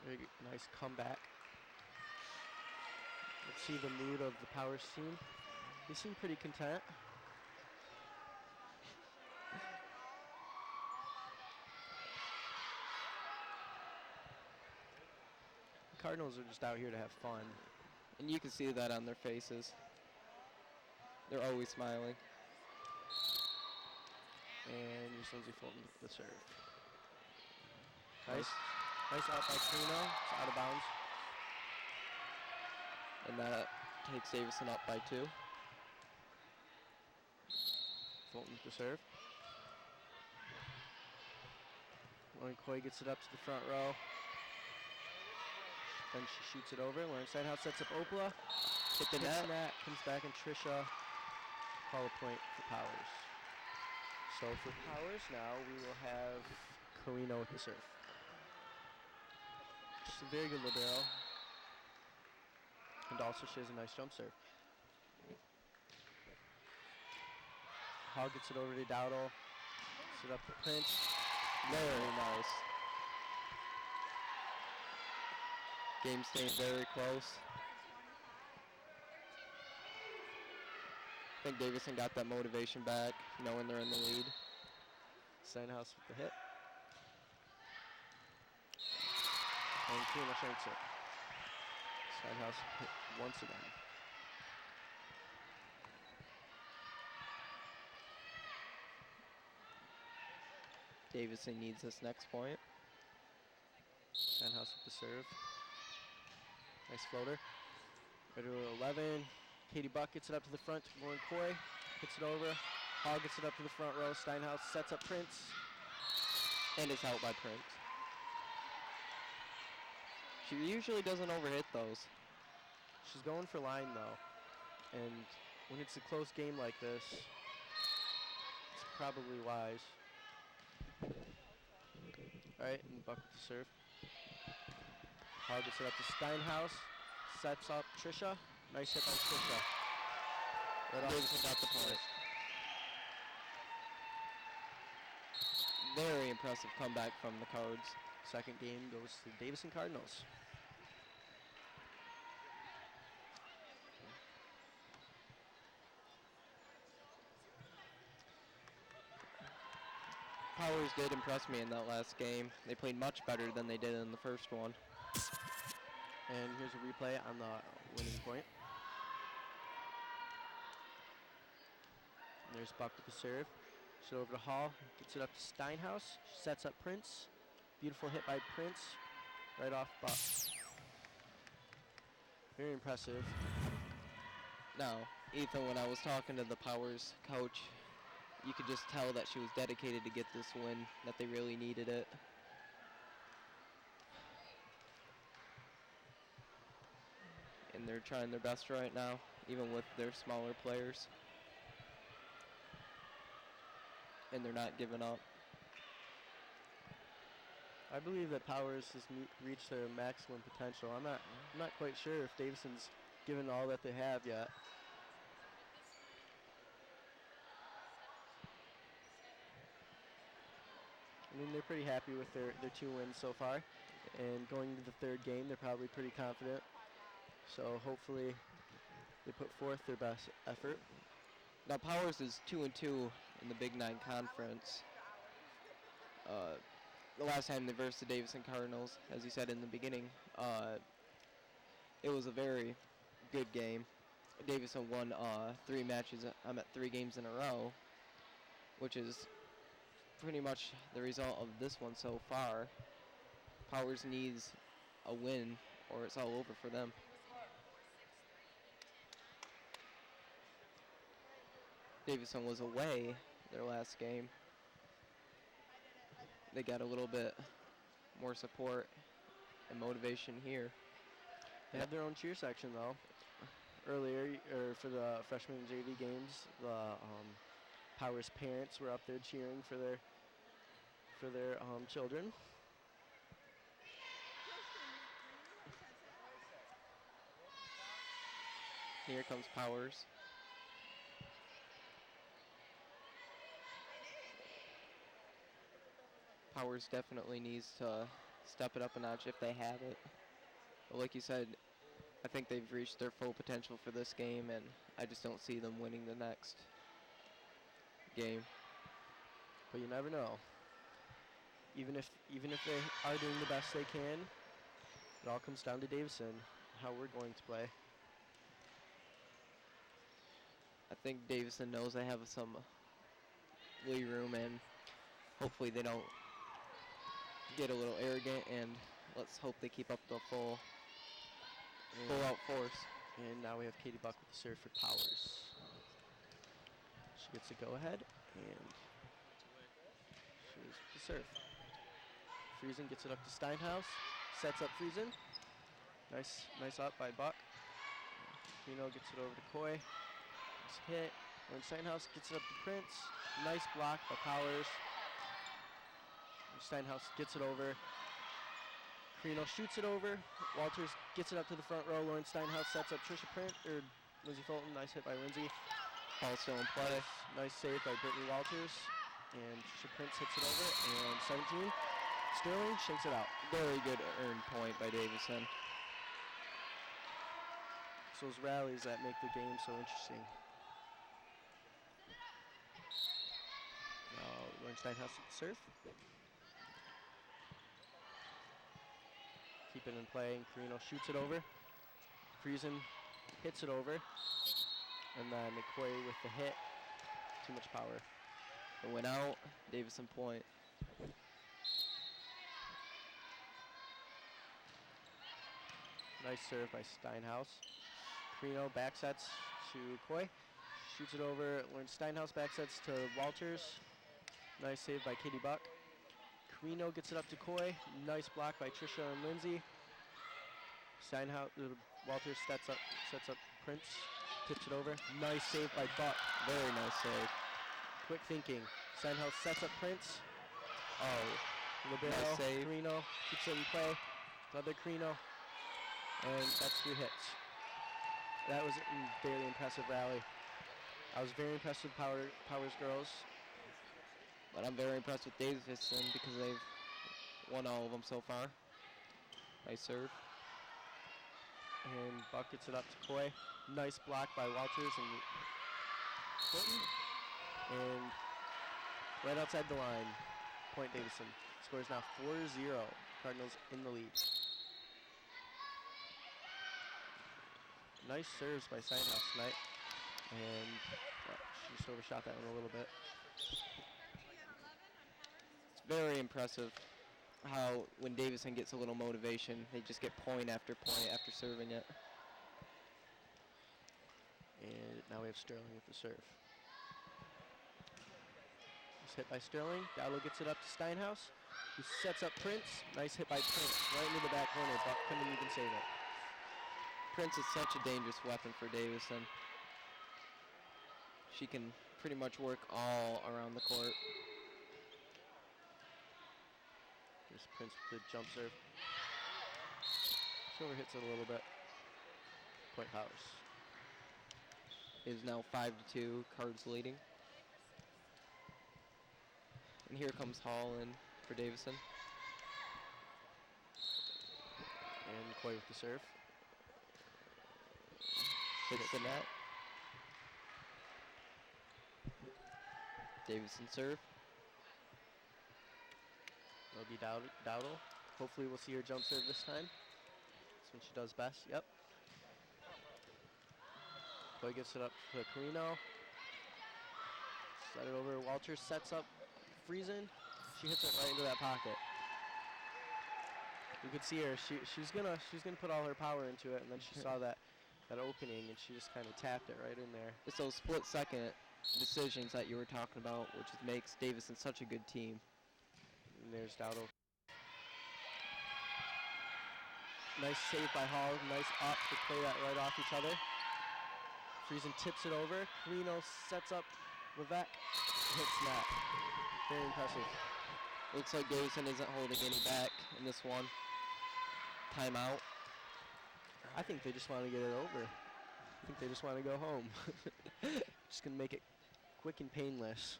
Very nice comeback. Let's see the mood of the Powers team. They seem pretty content. The Cardinals are just out here to have fun. And you can see that on their faces. They're always smiling. And here's Lindsay Fulton with the serve. Nice out by Trino. It's out of bounds. And that takes Davison up by 2. Fulton with the serve. Lauren Coy gets it up to the front row. Then she shoots it over. Lauren Steinhaus sets up Opala. Hit the net. Comes back, and Trisha call a point for Powers. So for Powers now, we will have Carino with the serve. She's a very good libero. And also she has a nice jump serve. Hall gets it over to Dowdle. Set up the Prince. Very nice. Game staying very close. I think Davison got that motivation back, knowing they're in the lead. Steinhaus with the hit. And Trina shanks it. Steinhaus hit once again. Davison needs this next point. Steinhaus with the serve. Nice floater. Right to 11. Katie Buck gets it up to the front. Lauren Coy hits it over. Hall gets it up to the front row. Steinhaus sets up Prince. And it's out by Prince. She usually doesn't overhit those. She's going for line though. And when it's a close game like this, it's probably wise. Alright, and Buck with the serve. Hall gets it up to Steinhaus. Sets up Trisha. Nice hit by Trisha. Davison got the point. Very impressive comeback from the Cards. Second game goes to the Davison Cardinals. Powers did impress me in that last game. They played much better than they did in the first one. And here's a replay on the winning point. And there's Buck with the serve. Shot over to Hall. Gets it up to Steinhaus. Sets up Prince. Beautiful hit by Prince. Right off Buck. Very impressive. Now, Ethan, when I was talking to the Powers coach, you could just tell that she was dedicated to get this win, that they really needed it. And they're trying their best right now, even with their smaller players. And they're not giving up. I believe that Powers has reached their maximum potential. I'm not quite sure if Davison's given all that they have yet. I mean, they're pretty happy with their 2 wins so far. And going into the third game, they're probably pretty confident. So hopefully they put forth their best effort. Now Powers is 2-2 in the Big 9 Conference. The last time they versed the Davison Cardinals, as you said in the beginning, it was a very good game. Davison won 3 matches. I'm at 3 games in a row, which is pretty much the result of this one so far. Powers needs a win, or it's all over for them. Davison was away their last game. They got a little bit more support and motivation here. They had their own cheer section though. Earlier, or for the freshman JV games, the Powers parents were up there cheering for for their children. Here comes Powers. Powers definitely needs to step it up a notch if they have it. But like you said, I think they've reached their full potential for this game, and I just don't see them winning the next game. But you never know. Even if they are doing the best they can, it all comes down to Davison, how we're going to play. I think Davison knows they have some leeway room, and hopefully they don't get a little arrogant, and let's hope they keep up the full out force. And now we have Katie Buck with the serve for Powers. She gets a go-ahead, and she's the serve. Friesen gets it up to Steinhaus, sets up Friesen. Nice up by Buck. Reno gets it over to Coy. Nice hit. And Steinhaus gets it up to Prince. Nice block by Powers. Steinhaus gets it over. Reno shoots it over. Walters gets it up to the front row. Lauren Steinhaus sets up Trisha Prince, or Lindsay Fulton. Nice hit by Lindsay. Ball still in play. Nice save by Brittany Walters. And Trisha Prince hits it over. And 17. Sterling shakes it out. Very good earned point by Davison. It's those rallies that make the game so interesting. Now Lauren Steinhaus with the serve. Keep it in play, and Carino shoots it over. Friesen hits it over. And then McCoy with the hit. Too much power. It went out. Davison point. Nice serve by Steinhaus. Carino backsets to Coy. Shoots it over. Lauren Steinhaus backsets to Walters. Nice save by Katie Buck. Carino gets it up to Coy. Nice block by Trisha and Lindsay. Walters sets up Prince. Tips it over. Nice save by Buck. Very nice save. Quick thinking. Steinhaus sets up Prince. Oh, Libero. nice save. Carino keeps it in play. Another Carino. And that's 3 hits. That was a very impressive rally. I was very impressed with Powers girls. But I'm very impressed with Davison because they've won all of them so far. Nice serve. And Buck gets it up to Coy. Nice block by Walters and Fulton. And right outside the line, point Davison. Score is now 4-0. Cardinals in the lead. Nice serves by Steinhaus tonight. And she just overshot that one a little bit. It's very impressive how when Davison gets a little motivation, they just get point after serving it. And now we have Sterling with the serve. Nice hit by Sterling. Dowdle gets it up to Steinhaus, who sets up Prince. Nice hit by Prince right into the back corner. Buck couldn't even save it. Prince is such a dangerous weapon for Davison. She can pretty much work all around the court. Here's Prince with the jump serve. She overhits it a little bit. Point Powers. It is now 5-2, Cards leading. And here comes Hall in for Davison. And Coy with the serve. Hits the net. Davison serve. That'll be Dowdle. Hopefully we'll see her jump serve this time. That's when she does best. Yep. Coy gets it up to Carino. Set it over. Walters sets up Friesen. She hits it right into that pocket. You could see her. She's gonna put all her power into it, and then she saw that opening, and she just kind of tapped it right in there. It's those split-second decisions that you were talking about, which makes Davison such a good team. And there's Dowdle. Nice save by Hall. Nice up to play that right off each other. Friesen tips it over. Carino sets up Levesque. Hits net. Very impressive. Looks like Davison isn't holding any back in this one. Timeout. I think they just want to get it over. I think they just want to go home. Just going to make it quick and painless.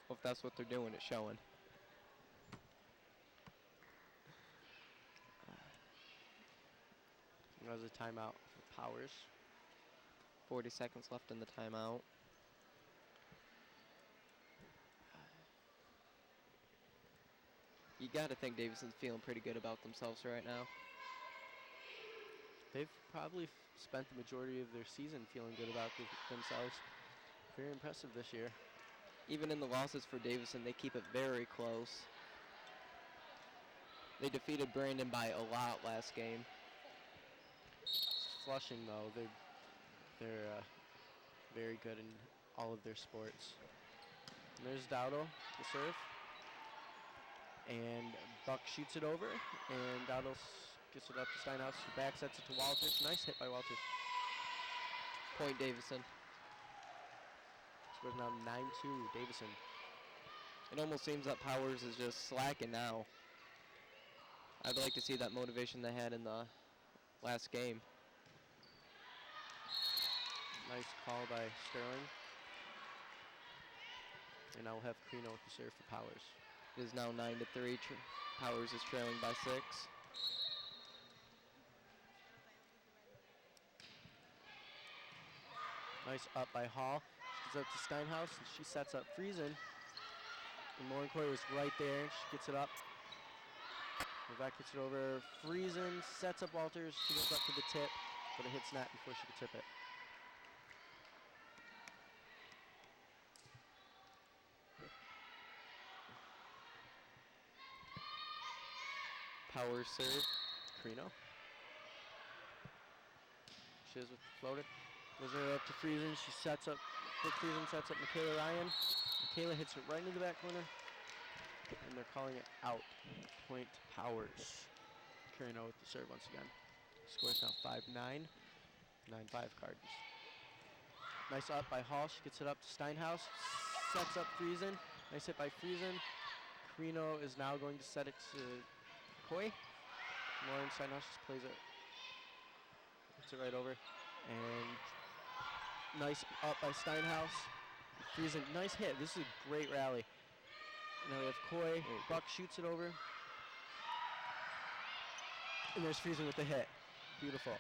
Well, if that's what they're doing, it's showing. That was a timeout for Powers. 40 seconds left in the timeout. You got to think Davison's feeling pretty good about themselves right now. They've probably spent the majority of their season feeling good about themselves. Very impressive this year. Even in the losses for Davison, they keep it very close. They defeated Brandon by a lot last game. Flushing, though, they're very good in all of their sports. And there's Dowdle, the serve. And Buck shoots it over, and Dowdle gets it up to Steinhaus. Back sets it to Walters. Nice hit by Walters. Point Davison. Scores now 9-2, Davison. It almost seems that Powers is just slacking now. I'd like to see that motivation they had in the last game. Nice call by Sterling. And now we'll have Crino with the serve for Powers. It is now 9-3. Powers is trailing by 6. Nice up by Hall. She gets up to Steinhaus, and she sets up Friesen. And Lauren Coy was right there. She gets it up. Novak gets it over. Friesen sets up Walters. She goes up to the tip, but it hits net before she can tip it. Powers serve. Crino. She is with the floater. Goes right up to Friesen. She sets up. Brooke Friesen sets up Michaela Ryan. Michaela hits it right into the back corner. And they're calling it out. Point Powers. Crino with the serve once again. Score's now 5-9. 9-5 Cardinals. Nice up by Hall. She gets it up to Steinhaus. Sets up Friesen. Nice hit by Friesen. Crino is now going to set it to Coy. Lauren Steinhaus just plays it. Hits it right over. And nice up by Steinhaus. Friesen, nice hit. This is a great rally. Now we have Coy. Buck shoots it over. And there's Friesen with the hit. Beautiful.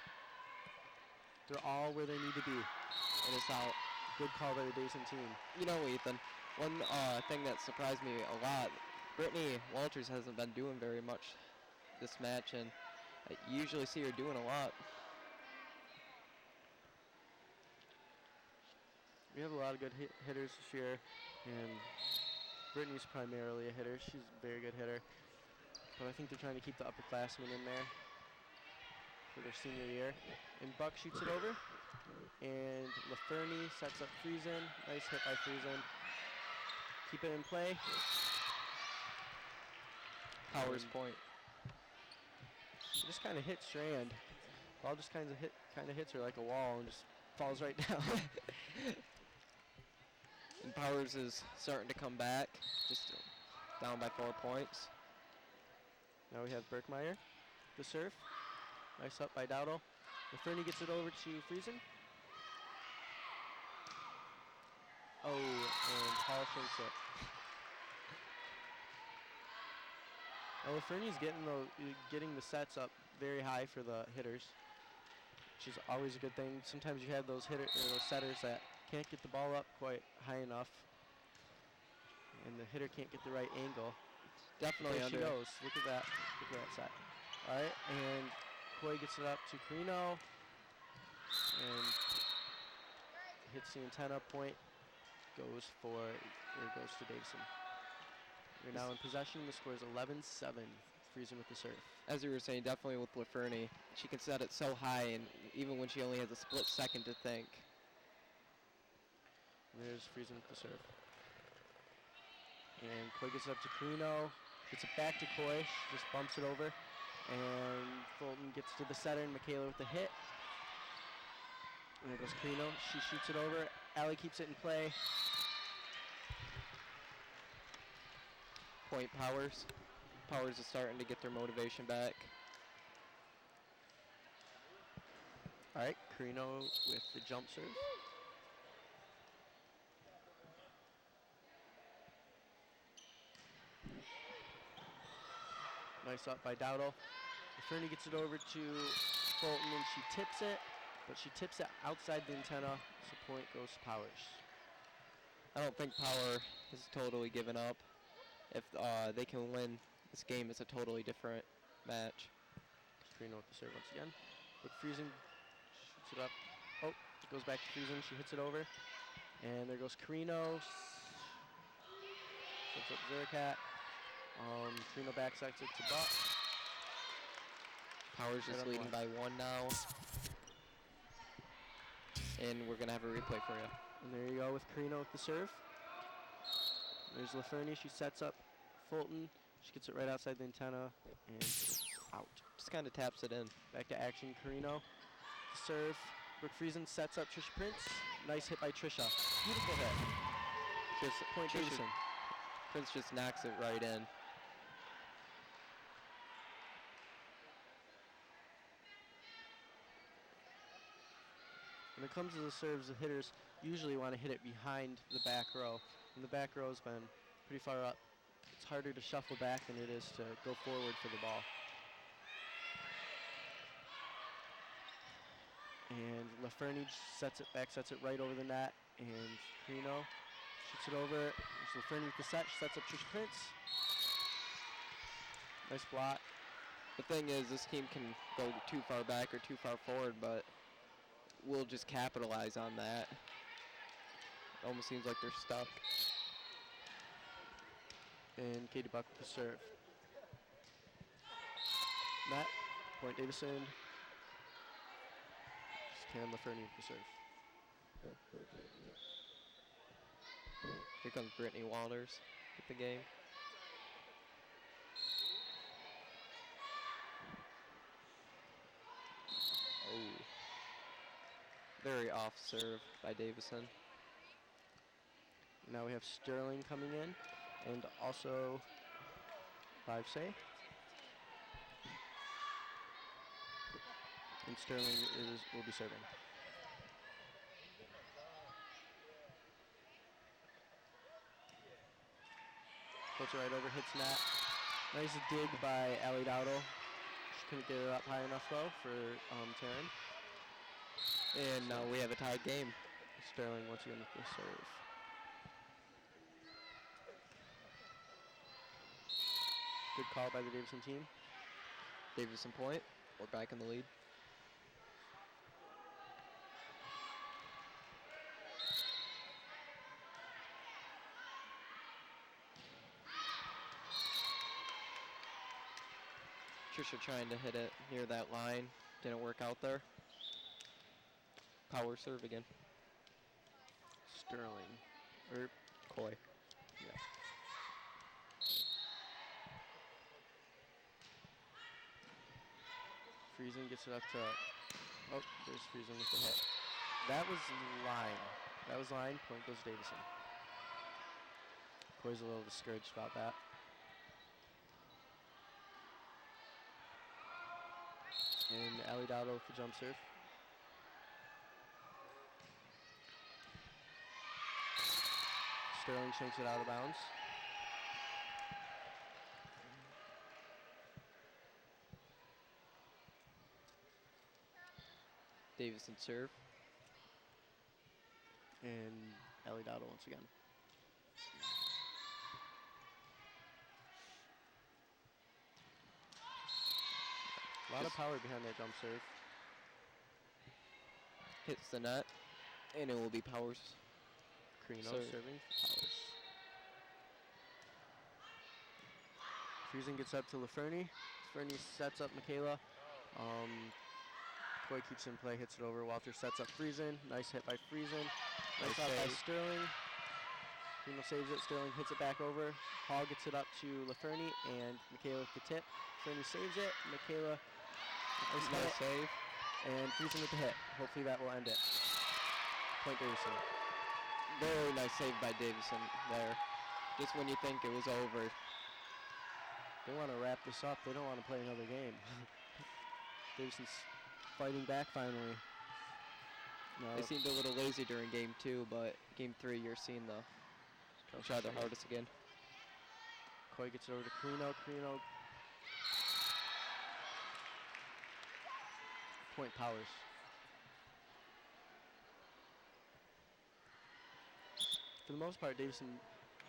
They're all where they need to be. And it's out. Good call by the Davison team. You know, Ethan, one thing that surprised me a lot, Brittany Walters hasn't been doing very much this match, and I usually see her doing a lot. We have a lot of good hitters this year, and Brittany's primarily a hitter. She's a very good hitter. But I think they're trying to keep the upperclassmen in there for their senior year. And Buck shoots it over. And LaFernie sets up Friesen. Nice hit by Friesen. Keep it in play. Powers point. She just kind of hits Strand. Ball just kind of hits her like a wall and just falls right down. And Powers is starting to come back, just down by 4 points. Now we have Berkmeyer, the serve. Nice up by Dowdle. LaFernie gets it over to Friesen. Oh, and Hall shrinks it. Now LaFernie's getting the sets up very high for the hitters, which is always a good thing. Sometimes you have those those setters that can't get the ball up quite high enough, and the hitter can't get the right angle. Definitely There under. she goes. Look at that. Look at that set. All right, and Coy gets it up to Crino, and hits the antenna point. Goes to Davison. We're now in possession. The score is 11-7. Friesen with the serve. As you were saying, definitely with LaFernie, she can set it so high, and even when she only has a split second to think. And there's Friesen with the serve. And Coy gets it up to Crino. Gets it back to Coy. She just bumps it over. And Fulton gets to the setter, and Michaela with the hit. And there goes Crino. She shoots it over. Allie keeps it in play. Point Powers. Powers is starting to get their motivation back. All right, Carino with the jump serve. Nice up by Dowdle. Fernie gets it over to Fulton and she tips it, but she tips it outside the antenna, so point goes to Powers. I don't think Power has totally given up. If they can win this game, it's a totally different match. Carino with the serve once again. But Friesen shoots it up. Oh, it goes back to Friesen. She hits it over. And there goes Carino. Sets up Zuricat. Carino backsides it to Buck. Powers Right is on leading one. by 1 now. And we're going to have a replay for you. And there you go with Carino with the serve. There's LaFernie. She sets up Fulton. She gets it right outside the antenna. And it's out. Just kind of taps it in. Back to action, Carino. The serve. Brooke Friesen sets up Trisha Prince. Nice hit by Trisha. Beautiful hit. Just Point Trisha- Davison. Prince just knocks it right in. When it comes to the serves, the hitters usually want to hit it behind the back row. And the back row's been pretty far up. It's harder to shuffle back than it is to go forward for the ball. And LaFernie sets it back, sets it right over the net. And Carino shoots it over. There's LaFernie with the set. She sets up Trisha Prince. Nice block. The thing is, this team can go too far back or too far forward, but we'll just capitalize on that. It almost seems like they're stuck. And Katie Buck with the serve. Net, point Davison. Cam LaFernie with the serve. Here comes Brittany Walters with the game. Oh. Very off serve by Davison. Now we have Sterling coming in, and also Livesay. And Sterling will be serving. Puts it right over, hits net. Nice dig by Allie Dowdle. She couldn't get it up high enough though for Taryn. And now we have a tied game. Sterling once again with the serve. Good call by the Davison team. Davison point. We're back in the lead. Trisha trying to hit it near that line. Didn't work out there. Power serve again. Sterling. Coy. Yeah. Friesen gets it up to. Oh, there's Friesen with the hit. That was line. That was line. Point goes Davison. Coy's a little discouraged about that. And Allie Dowdle with the jump serve. Sterling shanks it out of bounds. Davison serve. And Allie Dowdle once again. A lot of power behind that jump serve. Hits the net. And it will be Powers. Carino Serve. serving for Powers. Friesen gets up to LaFernie. LaFernie sets up Michaela. Coy keeps in play, hits it over. Walter sets up Friesen. Nice hit by Friesen. Nice Nice out by save. Sterling. Carino saves it. Sterling hits it back over. Hall gets it up to LaFernie and Michaela with the tip. LaFernie saves it. Michaela, nice hit. Nice save. And Friesen with the hit. Hopefully that will end it. Point Davison. Very nice save by Davison there. Just when you think it was over, They want to wrap this up. They don't want to play another game. Davison's fighting back finally. No, They seemed a little lazy during game 2, but game 3 you're seeing the try their hardest again. Coy gets it over to Carino. Carino. Point Powers. For the most part, Davison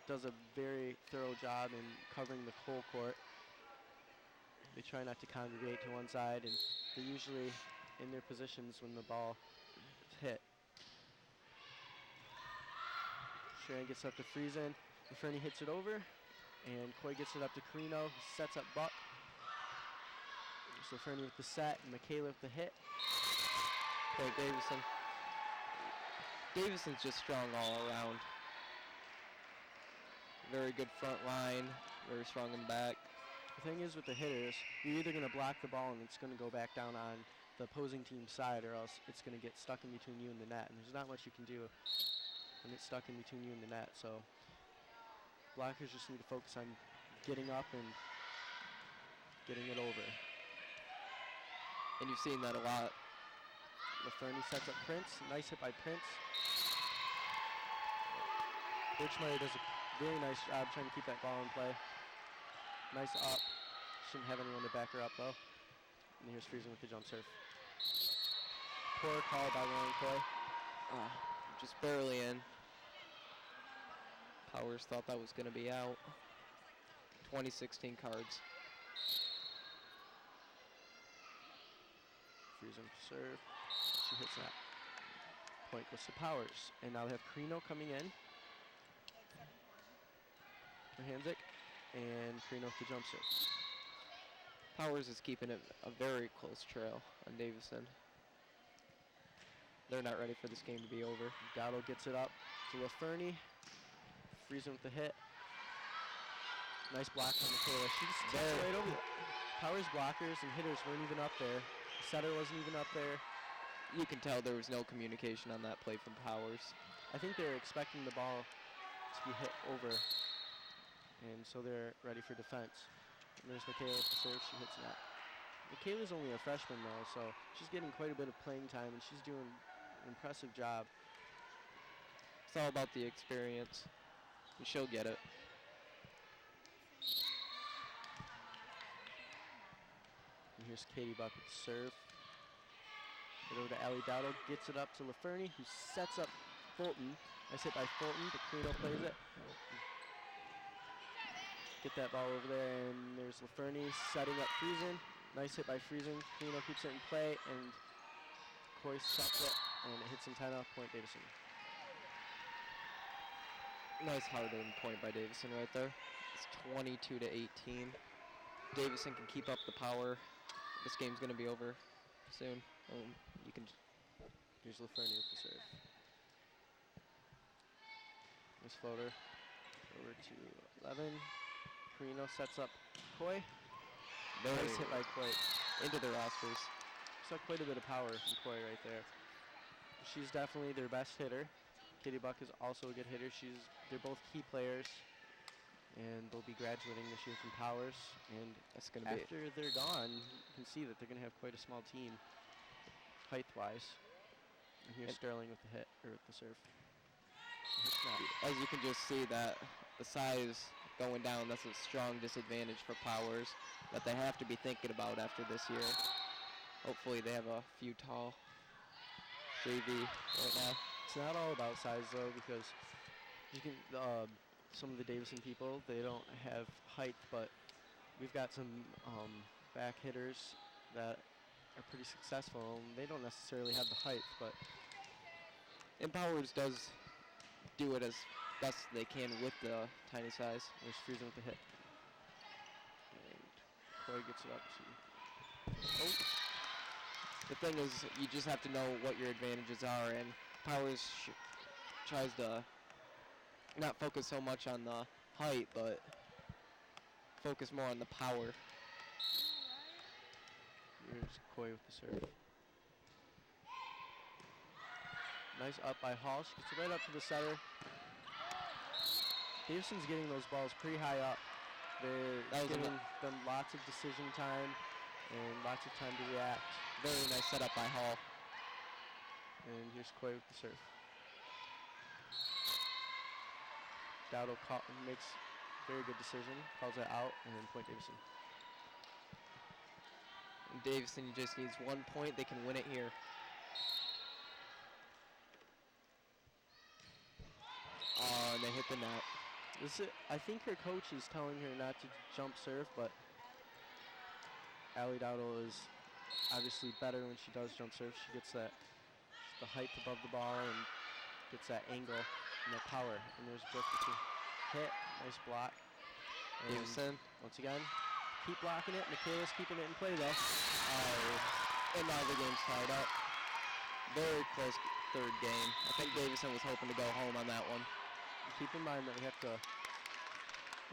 does a very thorough job in covering the whole court. They try not to congregate to one side, and they're usually in their positions when the ball is hit. Sharon gets up to Friesen. Fernie hits it over, and Coy gets it up to Carino. He sets up Buck. So Fernie with the set, and Michaela with the hit. Point Davison. Davison's just strong all around. Very good front line, very strong in back. The thing is with the hitters, you're either going to block the ball and it's going to go back down on the opposing team's side, or else it's going to get stuck in between you and the net. And there's not much you can do when it's stuck in between you and the net. So blockers just need to focus on getting up and getting it over. And you've seen that a lot. LaFernie sets up Prince. Nice hit by Prince. Birchmeyer does a very nice job trying to keep that ball in play. Nice up. Shouldn't have anyone to back her up though. And here's Friesen with the jump serve. Poor call by Lauren Coy. Just barely in. Powers thought that was going to be out. 2016 cards. Friesen serve. She hits that. Point goes to Powers. And now they have Carino coming in. For Hanzik. And Carino with the jump serve. Powers is keeping it a very close trail on Davison. They're not ready for this game to be over. Gatto gets it up to LaFernie. Friesen with the hit. Nice block from Michaela. She just takes it right over. Powers blockers and hitters weren't even up there. The setter wasn't even up there. You can tell there was no communication on that play from Powers. I think they're expecting the ball to be hit over. And so they're ready for defense. And there's Michaela with the serve. She hits that. Michaela's only a freshman though, so she's getting quite a bit of playing time, and she's doing an impressive job. It's all about the experience, and she'll get it. And here's Katie Buck with the serve. Get over to Allie Dowdle, gets it up to LaFernie, who sets up Fulton. Nice hit by Fulton, but Carino plays it. Get that ball over there, and there's LaFernie setting up Friesen. Nice hit by Friesen. Carino keeps it in play, and Coy sets it, and it hits in timeout. Point Davison. Nice hard-aimed point by Davison right there. It's 22 to 18. Davison can keep up the power. This game's going to be over soon. You can. Here's LaFernie with the serve. Nice floater. Over to 11. Carino sets up Coy. Nice hit by Coy. Into the rosters. Saw quite a bit of power from Coy right there. She's definitely their best hitter. Katie Buck is also a good hitter. They're both key players, and they'll be graduating this year from Powers. And That's going to be after they're gone, you can see that they're going to have quite a small team, height-wise. And here's Sterling with the hit or with the serve. As you can just see that the size going down, that's a strong disadvantage for Powers that they have to be thinking about after this year. Hopefully they have a few tall JV right now. It's not all about size though, because you can some of the Davison people, they don't have height, but we've got some back hitters that are pretty successful. They don't necessarily have the height, but And Powers does do it as best they can with the tiny size. there's Friesen with the hit. And Coy gets it up to. The thing is, you just have to know what your advantages are, and Powers tries to not focus so much on the height, but focus more on the power. Here's Coy with the serve. Nice up by Hall. She gets it right up to the setter. Davison's getting those balls pretty high up. They're That was a giving them lots of decision time and lots of time to react. very nice setup by Hall. And here's Coy with the serve. Dowdle makes very good decision, calls it out, and then point Davison. And Davison just needs 1 point. They can win it here. Oh, and they hit the net. I think her coach is telling her not to jump serve, but Allie Dowdle is obviously better when she does jump serve. She gets the height above the ball and gets that angle and that power. And there's Brooke with the hit, nice block. And Davison. once again, keep blocking it. Michaela's keeping it in play though. And now the game's tied up. Very close third game. I think Davison was hoping to go home on that one. Keep in mind that we have to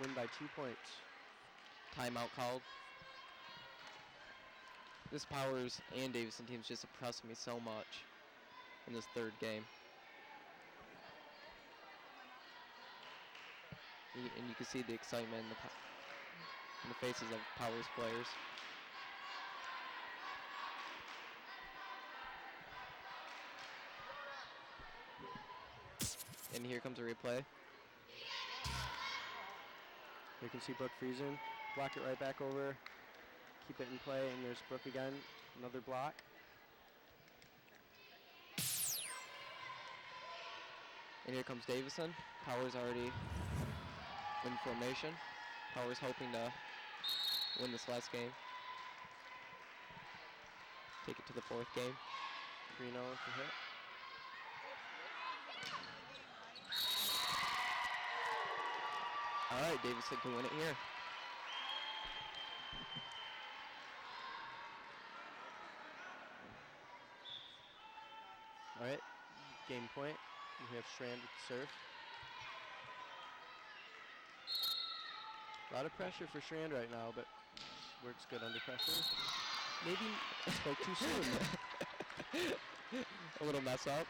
win by 2 points. Timeout called. This Powers and Davison team's just impressed me so much in this third game. And you can see the excitement in the faces of Powers players. And here comes a replay. You can see Brooke Friesen block it right back over, keep it in play, and there's Brooke again, another block. And here comes Davison. Powers already in formation. Powers hoping to win this last game. Take it to the fourth game. Greeno with the hit. All right, Davison can win it here. All right, game point. We have Strand with the serve. A lot of pressure for Strand right now, but she works good under pressure. Maybe spoke too soon. A little mess up.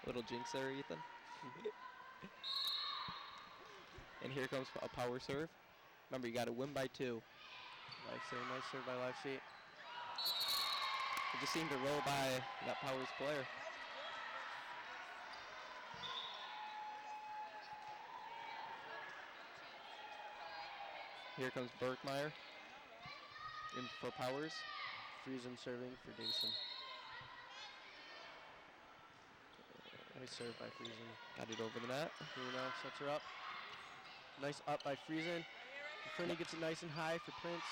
Little jinx there, Ethan. And here comes a power serve. Remember, you got to win by 2. Nice serve by Lifesy. It just seemed to roll by that Powers player. Here comes Berkmeyer in for Powers. Friesen serving for Davison. Nice serve by Friesen. Got it over the net. Greeno sets her up. Nice up by Friesen. Fernie gets it nice and high for Prince.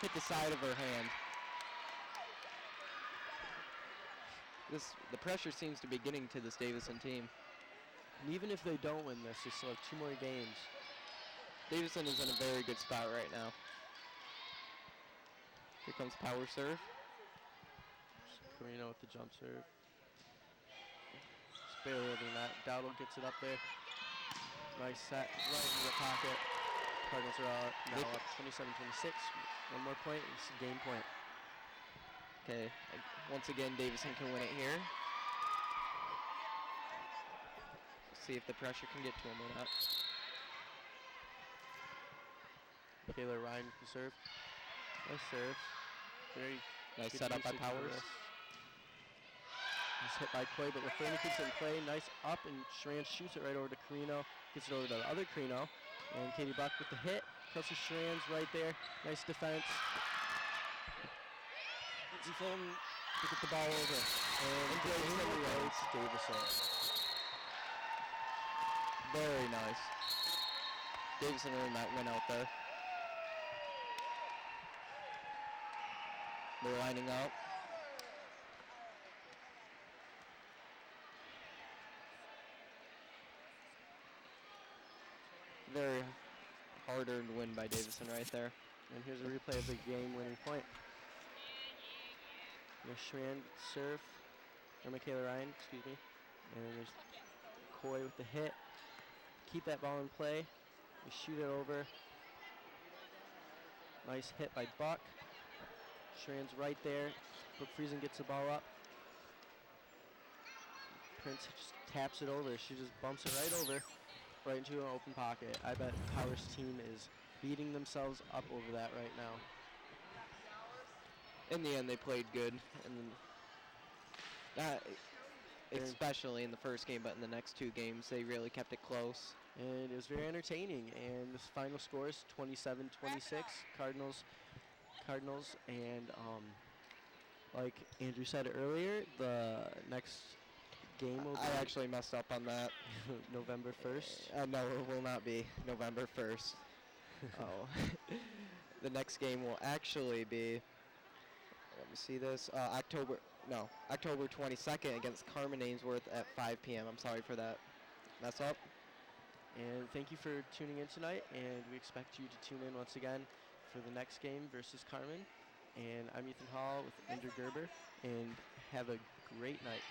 Hit the side of her hand. The pressure seems to be getting to this Davison team. And even if they don't win this, they still have 2 more games. Davison is in a very good spot right now. Here comes power serve. Greeno with the jump serve. Just barely over the net. Dowdle gets it up there. Nice set, right into the pocket. Cardinals are now up 27-26. 1 more point, it's a game point. Okay, once again, Davison can win it here. See if the pressure can get to him or not. Kayla Ryan with the serve. Nice serve. Very Nice good setup by usage of Powers. this. Nice hit by Clay, but Lafreniere keeps it in play. Nice up, and Schranz shoots it right over to Carino. Gets it over to the other Carino. And Katie Buck with the hit. Kelsey Schranz right there. Nice defense. Lindsay Fulton to get the ball over. And Davison. Very nice. Davison earned that win out there. They're lining up. Very hard-earned win by Davison right there. And here's a replay of the game-winning point. There's Schranz serve, or Michaela Ryan, excuse me. And there's Coy with the hit. Keep that ball in play. We shoot it over. Nice hit by Buck. Schranz right there. Brooke Friesen gets the ball up. Prince just taps it over. She just bumps it right over, right into an open pocket. I bet Power's team is beating themselves up over that right now. In the end, they played good, and especially in the first game, but in the next two games, they really kept it close. And it was very entertaining. And the final score is 27-26, Cardinals. And like Andrew said earlier, the next game will be I actually messed up on that. November 1st. No, it will not be November 1st. Oh. The next game will actually be, let me see this, October 22nd against Carmen Ainsworth at 5 p.m. I'm sorry for that mess up. And thank you for tuning in tonight, and we expect you to tune in once again for the next game versus Carmen. And I'm Ethan Hall with Andrew Gerber, and have a great night.